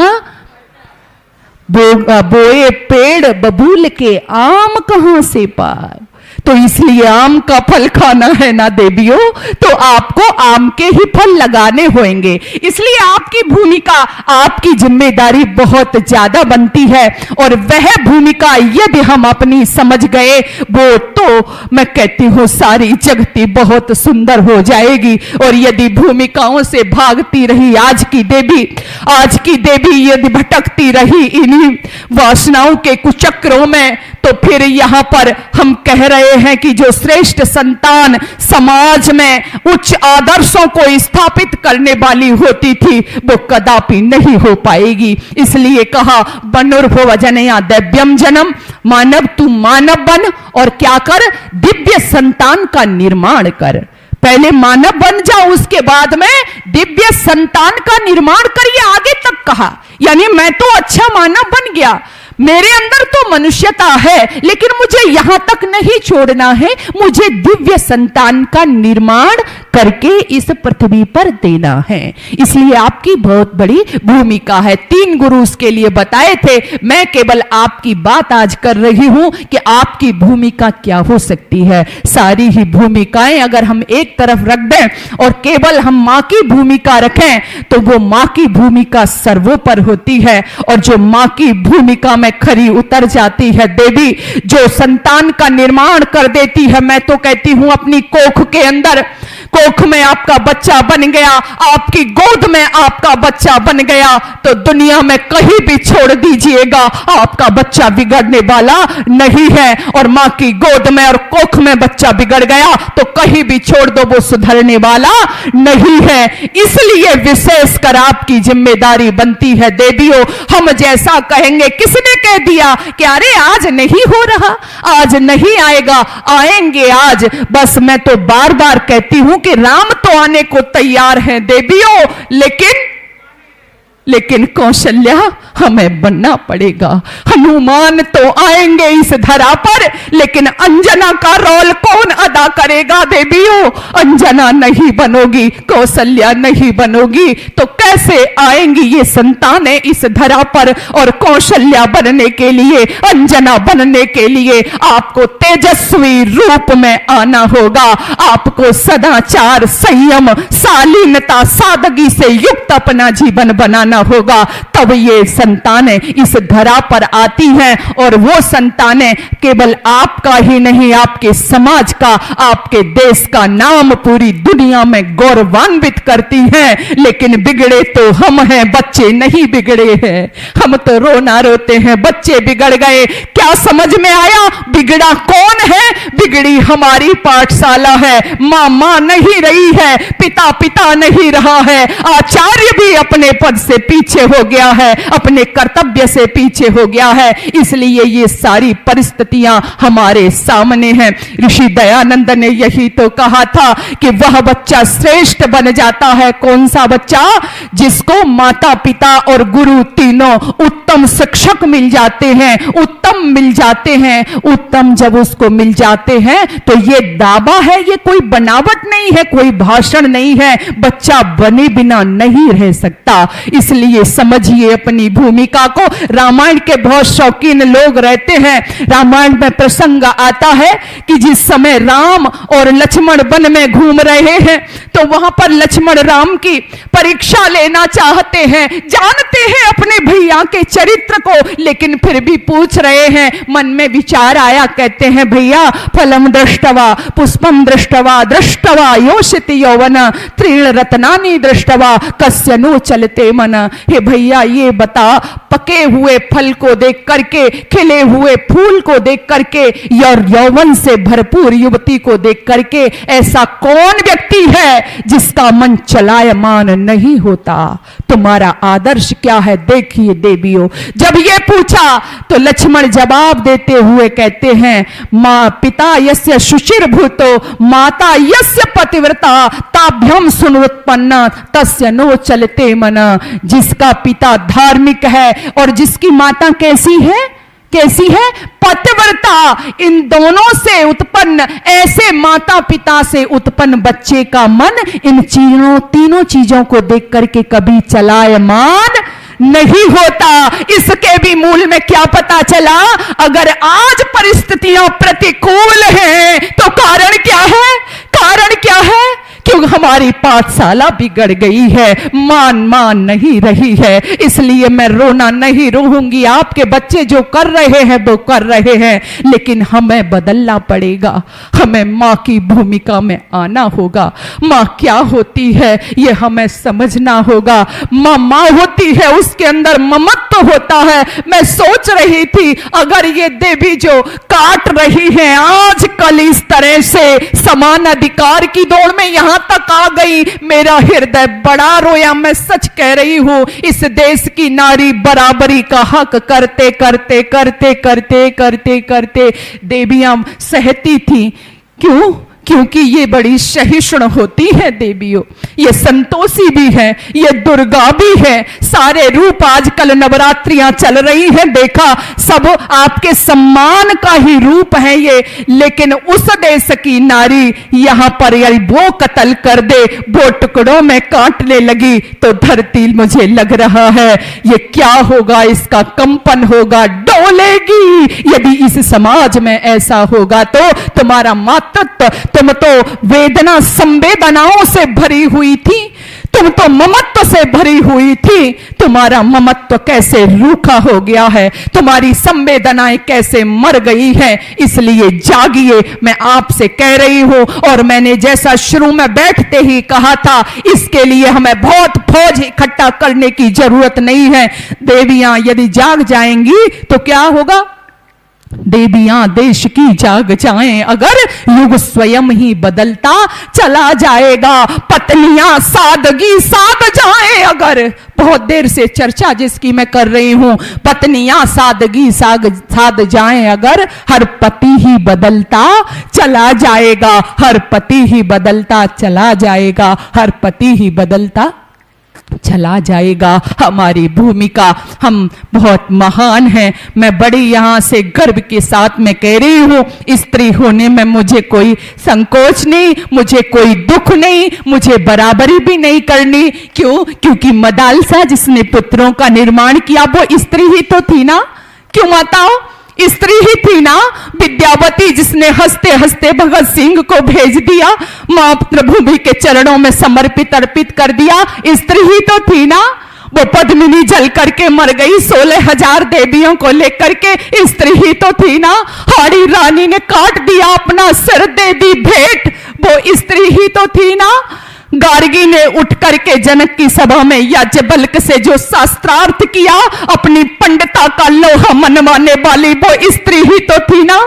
बोए पेड़ बबूल के आम कहां से पाए, तो इसलिए आम का फल खाना है ना देवियों, तो आपको आम के ही फल लगाने होंगे। इसलिए आपकी भूमिका, आपकी जिम्मेदारी बहुत ज्यादा बनती है। और वह भूमिका यदि हम अपनी समझ गए, वो तो मैं कहती हूं सारी जगती बहुत सुंदर हो जाएगी। और यदि भूमिकाओं से भागती रही आज की देवी यदि भटकती रही इन्हीं वासनाओं के कुचक्रों में, तो फिर यहां पर हम कह रहे हैं कि जो श्रेष्ठ संतान समाज में उच्च आदर्शों को स्थापित करने वाली होती थी, वो कदापि नहीं हो पाएगी। इसलिए कहा बनुर्भव जनया दैव्यम जन्म, मानव तू मानव बन और क्या कर, दिव्य संतान का निर्माण कर। पहले मानव बन जाओ, उसके बाद में दिव्य संतान का निर्माण करिए। आगे तक कहा, यानी मैं तो अच्छा मानव बन गया, मेरे अंदर तो मनुष्यता है, लेकिन मुझे यहां तक नहीं छोड़ना है, मुझे दिव्य संतान का निर्माण करके इस पृथ्वी पर देना है। इसलिए आपकी बहुत बड़ी भूमिका है। 3 गुरु उसके लिए बताए थे, मैं केवल आपकी बात आज कर रही हूं कि आपकी भूमिका क्या हो सकती है। सारी ही भूमिकाएं अगर हम एक तरफ रख दें और केवल हम मां की भूमिका रखें, तो वो मां की भूमिका सर्वोपर होती है। और जो मां की भूमिका में खरी उतर जाती है देवी, जो संतान का निर्माण कर देती है, मैं तो कहती हूं अपनी कोख के अंदर, कोख में आपका बच्चा बन गया, आपकी गोद में आपका बच्चा बन गया, तो दुनिया में कहीं भी छोड़ दीजिएगा, आपका बच्चा बिगड़ने वाला नहीं है। और मां की गोद में और कोख में बच्चा बिगड़ गया तो कहीं भी छोड़ दो, वो सुधरने वाला नहीं है। इसलिए विशेषकर आपकी जिम्मेदारी बनती है देवियों। हम जैसा कहेंगे, किसने कह दिया कि अरे आज नहीं हो रहा, आज नहीं आएगा, आएंगे आज। बस मैं तो बार बार कहती हूं कि राम तो आने को तैयार हैं देवियों, लेकिन कौशल्या हमें बनना पड़ेगा, हमें हनुमान तो आएंगे इस धरा पर, लेकिन अंजना का रोल कौन अदा करेगा देवियों? अंजना नहीं बनोगी, कौशल्या नहीं बनोगी, तो कैसे आएंगी ये संतानें इस धरा पर? और कौशल्या बनने के लिए, अंजना बनने के लिए आपको तेजस्वी रूप में आना होगा। आपको सदाचार, संयम, शालीनता, सादगी से युक्त अपना जीवन बनाना होगा। तब ये संतानें इस धरा पर आती हैं, और वो संतानें केवल आपका ही नहीं, आपके समाज का, आपके देश का नाम पूरी दुनिया में गौरवान्वित करती हैं। लेकिन बिगड़े तो हम हैं, बच्चे नहीं बिगड़े हैं। हम तो रोना रोते हैं, बच्चे बिगड़ गए। क्या समझ में आया? बिगड़ा कौन है? बिगड़ी हमारी पाठशाला है। मां नहीं रही है, पिता पिता नहीं रहा है, आचार्य भी अपने पद से पीछे हो गया है, अपने कर्तव्य से पीछे हो गया है। इसलिए ये सारी परिस्थितियां हमारे सामने हैं। ऋषि दयानंद ने यही तो कहा था कि वह बच्चा श्रेष्ठ बन जाता है। कौन सा बच्चा? जिसको माता पिता और गुरु तीनों उत्तम शिक्षक मिल जाते हैं, उत्तम मिल जाते हैं। उत्तम जब उसको मिल जाते हैं तो ये दावा है, ये कोई बनावट नहीं है, कोई भाषण नहीं है। बच्चा बने बिना नहीं रह सकता। इसलिए समझिए अपनी भूमिका को। रामायण के बहुत शौकीन लोग रहते हैं। रामायण में प्रसंग आता है कि जिस समय राम और लक्ष्मण वन में घूम रहे हैं, तो वहां पर लक्ष्मण राम की परीक्षा लेना चाहते हैं, जानते हैं अपने भैया के चरित्र को, लेकिन फिर भी पूछ रहे हैं। मन में विचार आया, कहते हैं भैया फलम दृष्टवा पुष्पम दृष्टवा दृष्टवा योषित यौवन त्रीण रत्नानि दृष्टवा कस्य नो चलते मन। हे भैया ये बता, पके हुए फल को देख करके, खिले हुए फूल को देख करके, यौवन से भरपूर युवती को देख करके ऐसा कौन व्यक्ति है जिसका मन चलायमान नहीं होता? तुम्हारा आदर्श क्या है? देखिए देवियों, जब ये पूछा तो लक्ष्मण जवाब देते हुए कहते हैं, मां पिता यस्य शुचिर भूतो माता यस्य पतिव्रता ताभ्यम सुनोत्पन्न तस्य नो चलते मन। जिसका पिता धार्मिक है और जिसकी माता कैसी है? कैसी है? पतिव्रता। इन दोनों से उत्पन्न, ऐसे माता पिता से उत्पन्न बच्चे का मन इन तीनों चीजों को देख करके कभी चलायमान नहीं होता। इसके भी मूल में क्या पता चला? अगर आज परिस्थितियां प्रतिकूल हैं तो कारण क्या है? कारण क्या है? क्यों हमारी पाठशाला बिगड़ गई है, मान नहीं रही है। इसलिए मैं रोना नहीं रोऊंगी। आपके बच्चे जो कर रहे हैं वो कर रहे हैं, लेकिन हमें बदलना पड़ेगा। हमें माँ की भूमिका में आना होगा। माँ क्या होती है ये हमें समझना होगा। माँ होती है, उसके अंदर ममत्व होता है। मैं सोच रही थी, अगर ये देवी जो काट रही है आजकल इस तरह से समान अधिकार की दौड़ में यहां तक आ गई, मेरा हृदय बड़ा रोया। मैं सच कह रही हूं, इस देश की नारी बराबरी का हक करते करते करते करते करते करते देवियां सहती थी। क्यों? क्योंकि ये बड़ी सहिष्णु होती है देवियों। ये संतोषी भी है, ये दुर्गा भी है। सारे रूप आजकल नवरात्रियां चल रही हैं, देखा सब आपके सम्मान का ही रूप है ये। लेकिन उस देश की नारी यहां पर यदि वो कत्ल कर दे, वो टुकड़ों में काटने लगी, तो धरती मुझे लग रहा है ये क्या होगा, इसका कंपन होगा, डोलेगी। यदि इस समाज में ऐसा होगा तो तुम्हारा मातृत्व, तुम तो वेदना संवेदनाओं से भरी हुई थी, तुम तो ममत्व से भरी हुई थी। तुम्हारा ममत्व कैसे रूखा हो गया है, तुम्हारी संवेदनाएं कैसे मर गई हैं। इसलिए जागिए, मैं आपसे कह रही हूं। और मैंने जैसा शुरू में बैठते ही कहा था, इसके लिए हमें बहुत फौज इकट्ठा करने की जरूरत नहीं है। देवियां यदि जाग जाएंगी तो क्या होगा? देवियां देश की जाग जाएं अगर, युग स्वयं ही बदलता चला जाएगा। पत्नियां सादगी साध जाएं अगर, बहुत देर से चर्चा जिसकी मैं कर रही हूं, पत्नियां सादगी साध जाएं अगर, हर पति ही बदलता चला जाएगा। हर पति ही बदलता चला जाएगा। हर पति ही बदलता चला जाएगा। हमारी भूमिका, हम बहुत महान हैं। मैं बड़ी यहाँ से गर्व के साथ में कह रही हूँ, स्त्री होने में मुझे कोई संकोच नहीं, मुझे कोई दुख नहीं, मुझे बराबरी भी नहीं करनी। क्यों? क्योंकि मदालसा जिसने पुत्रों का निर्माण किया वो स्त्री ही तो थी ना। क्यों माताओं? स्त्री ही थी ना। विद्यावती जिसने हंसते हंसते भगत सिंह को भेज दिया, मातृभूमि के चरणों में समर्पित अर्पित कर दिया, स्त्री ही तो थी ना। वो पद्मिनी जल करके मर गई 16,000 देवियों को लेकर के, स्त्री ही तो थी ना। हाड़ी रानी ने काट दिया अपना सिर, दे दी भेंट, वो स्त्री ही तो थी ना। गार्गी ने उठ करके जनक की सभा में याज्ञवल्क्य से जो शास्त्रार्थ किया, अपनी पंडिता का लोहा मनवाने वाली वो स्त्री ही तो थी ना।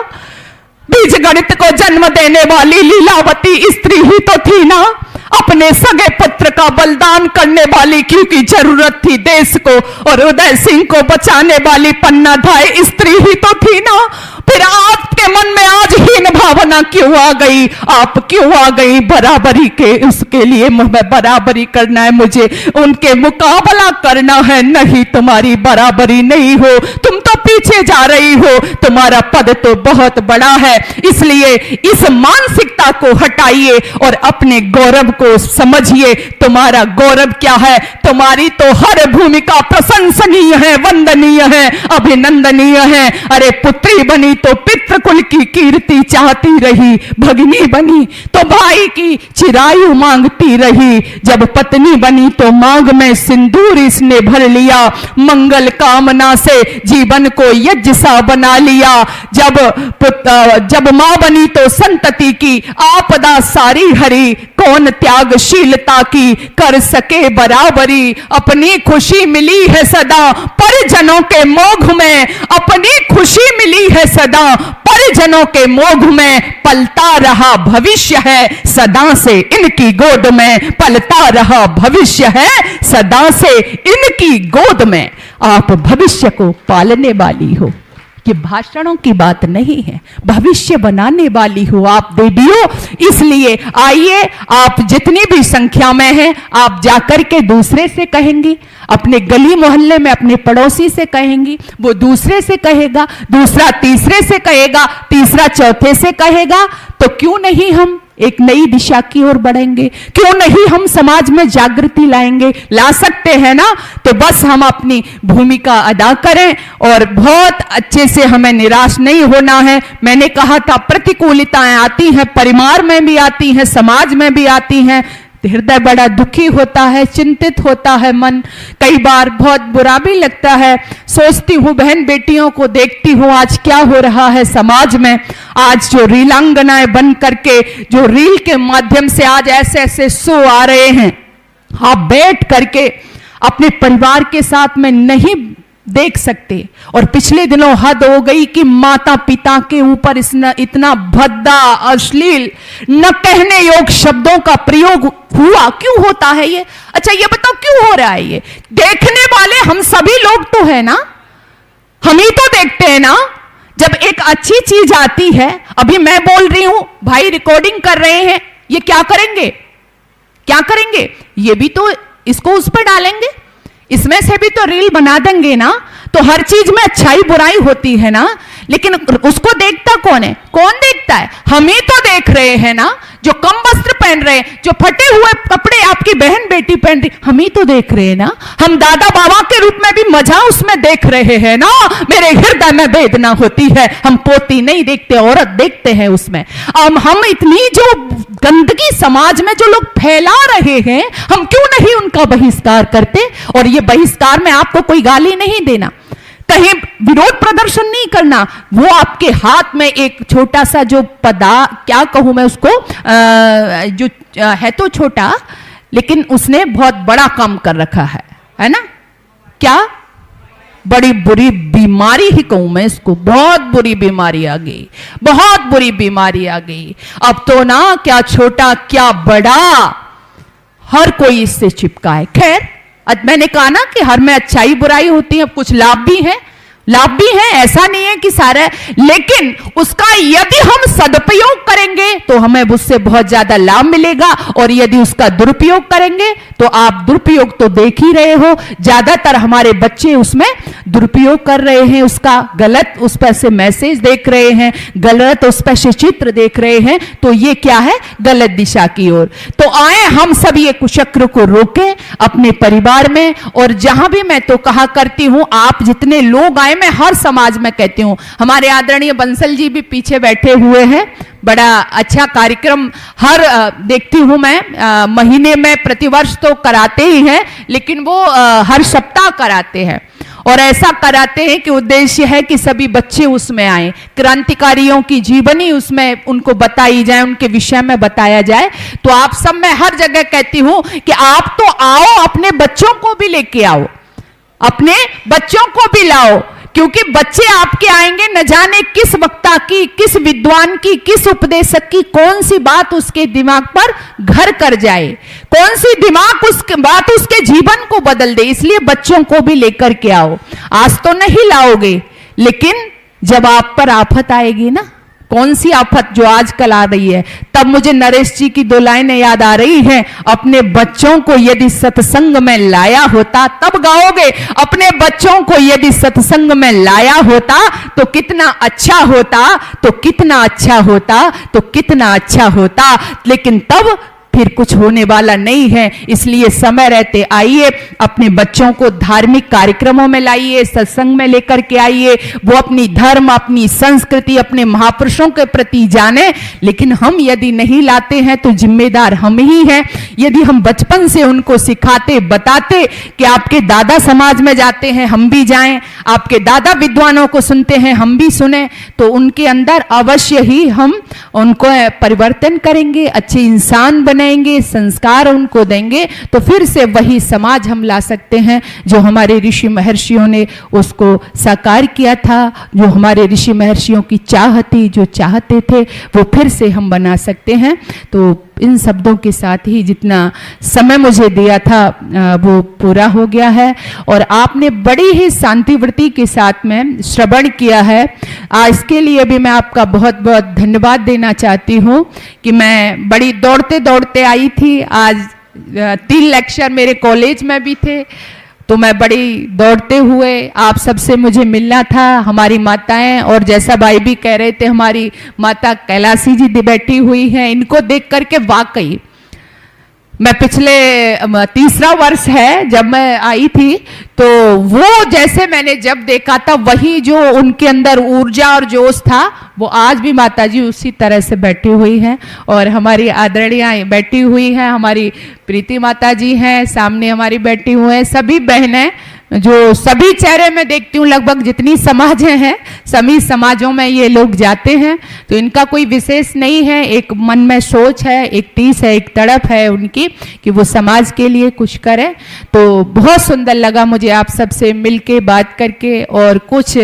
बीज गणित को जन्म देने वाली लीलावती स्त्री ही तो थी ना। अपने सगे पुत्र का बलिदान करने वाली, क्योंकि जरूरत थी देश को, और उदय सिंह को बचाने वाली पन्नाधाय स्त्री ही तो थी ना। फिर आपके मन में आज हीन भावना क्यों आ गई? आप क्यों आ गई? बराबरी के उसके लिए बराबरी करना है, मुझे उनके मुकाबला करना है। नहीं, तुम्हारी बराबरी नहीं हो, तुम तो पीछे जा रही हो, तुम्हारा पद तो बहुत बड़ा है। इसलिए इस मानसिकता को हटाइए और अपने गौरव को समझिए। तुम्हारा गौरव क्या है? तुम्हारी तो हर भूमिका प्रशंसनीय है, वंदनीय है, अभिनंदनीय है। अरे पुत्री बनी तो पितृकुल की कीर्ति चाहती रही, भगिनी बनी तो भाई की चिरायु मांगती रही, जब पत्नी बनी तो मांग में सिंदूर इसने भर लिया, मंगल कामना से जीवन को यज्ञ सा बना लिया। जब मां बनी तो संतति की आपदा सारी हरी, कौन त्यागशीलता की कर सके बराबरी। अपनी खुशी मिली है सदा परिजनों के मोह में, अपनी खुशी मिली है सदा परिजनों के मोह में, पलता रहा भविष्य है सदा से इनकी गोद में, पलता रहा भविष्य है सदा से इनकी गोद में। आप भविष्य को पालने वाली हो, कि भाषणों की बात नहीं है, भविष्य बनाने वाली हो आप देवियों। इसलिए आइए, आप जितनी भी संख्या में हैं, आप जाकर के दूसरे से कहेंगी, अपने गली मोहल्ले में अपने पड़ोसी से कहेंगी, वो दूसरे से कहेगा, दूसरा तीसरे से कहेगा, तीसरा चौथे से कहेगा। तो क्यों नहीं हम एक नई दिशा की ओर बढ़ेंगे? क्यों नहीं हम समाज में जागृति लाएंगे? ला सकते हैं ना। तो बस हम अपनी भूमिका अदा करें और बहुत अच्छे से, हमें निराश नहीं होना है। मैंने कहा था प्रतिकूलताएं आती हैं, परिवार में भी आती हैं, समाज में भी आती हैं, हृदय बड़ा दुखी होता है, चिंतित होता है मन, कई बार बहुत बुरा भी लगता है। सोचती हूँ बहन बेटियों को देखती हूँ आज क्या हो रहा है समाज में। आज जो रीलांगनाएं बन करके, जो रील के माध्यम से आज ऐसे ऐसे शो आ रहे हैं, आप बैठ करके अपने परिवार के साथ में नहीं देख सकते। और पिछले दिनों हद हो गई कि माता पिता के ऊपर इतना भद्दा, अश्लील, न कहने योग्य शब्दों का प्रयोग हुआ। क्यों होता है ये? अच्छा ये बताओ क्यों हो रहा है ये? देखने वाले हम सभी लोग तो है ना, हम ही तो देखते हैं ना। जब एक अच्छी चीज आती है, अभी मैं बोल रही हूं, भाई रिकॉर्डिंग कर रहे हैं, ये क्या करेंगे? क्या करेंगे? ये भी तो इसको उस पर डालेंगे, इसमें से भी तो रील बना देंगे ना। तो हर चीज में अच्छाई बुराई होती है ना, लेकिन उसको देखता कौन है? कौन देखता है? हम ही तो देख रहे हैं ना। जो कम वस्त्र पहन रहे हैं, जो फटे हुए कपड़े आपकी बहन बेटी पहन रही, हम ही तो देख रहे हैं ना। हम दादा बाबा के रूप में भी मजा उसमें देख रहे हैं ना। मेरे हृदय में वेदना होती है। हम पोती नहीं देखते, औरत देखते हैं उसमें। हम इतनी जो गंदगी समाज में जो लोग फैला रहे हैं, हम क्यों नहीं उनका बहिष्कार करते? और ये बहिष्कार में आपको कोई गाली नहीं देना, कहीं विरोध प्रदर्शन नहीं करना, वो आपके हाथ में एक छोटा सा जो क्या कहूं मैं उसको, जो है तो छोटा, लेकिन उसने बहुत बड़ा काम कर रखा है ना। क्या बड़ी बुरी बीमारी ही कहूं मैं इसको, बहुत बुरी बीमारी आ गई, बहुत बुरी बीमारी आ गई। अब तो ना क्या छोटा क्या बड़ा, हर कोई इससे चिपका है। खैर, मैंने कहा ना कि हर में अच्छाई बुराई होती है, कुछ लाभ भी हैं, लाभ भी हैं, ऐसा नहीं है कि सारा, लेकिन उसका यदि हम सदुपयोग करेंगे तो हमें उससे बहुत ज्यादा लाभ मिलेगा, और यदि उसका दुरुपयोग करेंगे तो आप दुरुपयोग तो देख ही रहे हो, ज्यादातर हमारे बच्चे उसमें दुरुपयोग कर रहे हैं, उसका गलत उस पर से मैसेज देख रहे हैं, गलत उस पर से चित्र देख रहे हैं, तो ये क्या है, गलत दिशा की ओर। तो आए हम सब ये कुचक्र को रोकें अपने परिवार में। और जहां भी मैं तो कहा करती हूं, आप जितने लोग आए, मैं हर समाज में कहती हूं, हमारे आदरणीय बंसल जी भी पीछे बैठे हुए हैं, बड़ा अच्छा कार्यक्रम हर देखती हूं मैं, महीने में प्रतिवर्ष तो कराते ही हैं, लेकिन वो हर सप्ताह कराते हैं, और ऐसा कराते हैं कि उद्देश्य है कि सभी बच्चे उसमें आए, क्रांतिकारियों की जीवनी उसमें उनको बताई जाए, उनके विषय में बताया जाए। तो आप सब, मैं हर जगह कहती हूं कि आप तो आओ, अपने बच्चों को भी लेके आओ, अपने बच्चों को भी लाओ, क्योंकि बच्चे आपके आएंगे, न जाने किस वक्ता की, किस विद्वान की, किस उपदेशक की कौन सी बात उसके दिमाग पर घर कर जाए, कौन सी दिमाग उसके बात उसके जीवन को बदल दे। इसलिए बच्चों को भी लेकर के आओ। आज तो नहीं लाओगे, लेकिन जब आप पर आफत आएगी ना, कौन सी आफत जो आजकल आ रही है, तब मुझे नरेश जी की 2 लाइनें याद आ रही हैं, अपने बच्चों को यदि सत्संग में लाया होता, तब गाओगे, अपने बच्चों को यदि सत्संग में लाया होता तो कितना अच्छा होता, तो कितना अच्छा होता, तो कितना अच्छा होता। लेकिन तब फिर कुछ होने वाला नहीं है। इसलिए समय रहते आइए, अपने बच्चों को धार्मिक कार्यक्रमों में लाइए, सत्संग में लेकर के आइए, वो अपनी धर्म, अपनी संस्कृति, अपने महापुरुषों के प्रति जाने। लेकिन हम यदि नहीं लाते हैं तो जिम्मेदार हम ही हैं। यदि हम बचपन से उनको सिखाते, बताते कि आपके दादा समाज में जाते हैं, हम भी जाएं, आपके दादा विद्वानों को सुनते हैं, हम भी सुने, तो उनके अंदर अवश्य ही हम उनको परिवर्तन करेंगे, अच्छे इंसान बनेंगे, संस्कार उनको देंगे, तो फिर से वही समाज हम ला सकते हैं जो हमारे ऋषि महर्षियों ने उसको साकार किया था, जो हमारे ऋषि महर्षियों की चाह थी, जो चाहते थे, वो फिर से हम बना सकते हैं। तो इन शब्दों के साथ ही जितना समय मुझे दिया था वो पूरा हो गया है, और आपने बड़ी ही शांतिवृत्ति के साथ में श्रवण किया है। इसके लिए भी मैं आपका बहुत बहुत धन्यवाद देना चाहती हूँ कि मैं बड़ी दौड़ते दौड़ते आई थी। आज 3 लेक्चर मेरे कॉलेज में भी थे, तो मैं बड़ी दौड़ते हुए आप सबसे मुझे मिलना था। हमारी माताएं, और जैसा भाई भी कह रहे थे, हमारी माता कैलाशी जी बैठी हुई हैं, इनको देख करके वाकई मैं पिछले 3रा वर्ष है जब मैं आई थी, तो वो जैसे मैंने जब देखा था, वही जो उनके अंदर ऊर्जा और जोश था, वो आज भी माता जी उसी तरह से बैठी हुई हैं। और हमारी आदरणीय बैठी हुई हैं, हमारी प्रीति माता जी हैं, सामने हमारी बैठी हुई हैं, सभी बहनें जो सभी चेहरे में देखती हूँ, लगभग जितनी समाजें हैं, सभी समाजों में ये लोग जाते हैं। तो इनका कोई विशेष नहीं है, एक मन में सोच है, एक टीस है, एक तड़प है उनकी कि वो समाज के लिए कुछ करें। तो बहुत सुंदर लगा मुझे आप सबसे मिलके, बात करके, और कुछ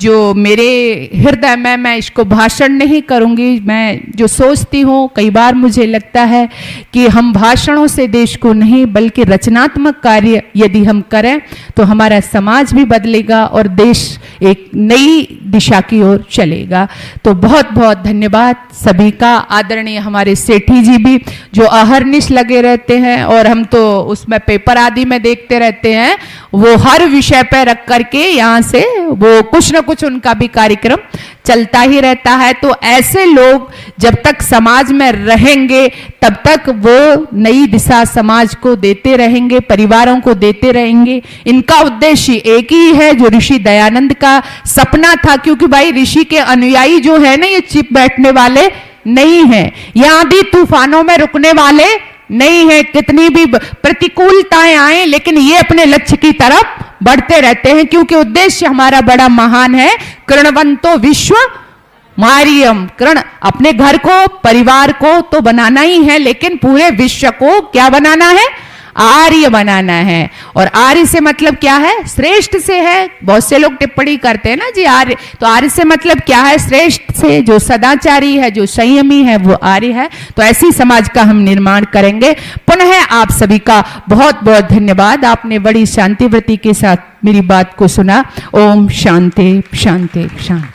जो मेरे हृदय में, मैं इसको भाषण नहीं करूंगी, मैं जो सोचती हूँ, कई बार मुझे लगता है कि हम भाषणों से देश को नहीं, बल्कि रचनात्मक कार्य यदि हम करें तो हमारा समाज भी बदलेगा और देश एक नई दिशा की ओर चलेगा। तो बहुत बहुत धन्यवाद सभी का। आदरणीय हमारे सेठी जी भी जो अहर्निश लगे रहते हैं, और हम तो उसमें पेपर आदि में देखते रहते हैं, वो हर विषय पर रख करके यहाँ से वो कुछ न कुछ उनका भी कार्यक्रम चलता ही रहता है। तो ऐसे लोग जब तक समाज में रहेंगे, तब तक वो नई दिशा समाज को देते रहेंगे, परिवारों को देते रहेंगे। इनका उद्देश्य एक ही है, जो ऋषि दयानंद का सपना था, क्योंकि भाई ऋषि के अनुयायी जो है ना, ये चुप बैठने वाले नहीं है, ये आंधी तूफानों में रुकने वाले नहीं है। कितनी भी प्रतिकूलताएं आए, लेकिन ये अपने लक्ष्य की तरफ बढ़ते रहते हैं, क्योंकि उद्देश्य हमारा बड़ा महान है। कृणवंतो विश्व मारियम, कृण अपने घर को, परिवार को तो बनाना ही है, लेकिन पूरे विश्व को क्या बनाना है? आर्य बनाना है। और आर्य से मतलब क्या है? श्रेष्ठ से है। बहुत से लोग टिप्पणी करते हैं ना जी आर्य, तो आर्य से मतलब क्या है? श्रेष्ठ से, जो सदाचारी है, जो संयमी है, वो आर्य है। तो ऐसी समाज का हम निर्माण करेंगे। पुनः आप सभी का बहुत बहुत धन्यवाद, आपने बड़ी शांतिव्रति के साथ मेरी बात को सुना। ओम शांति शांति शांति।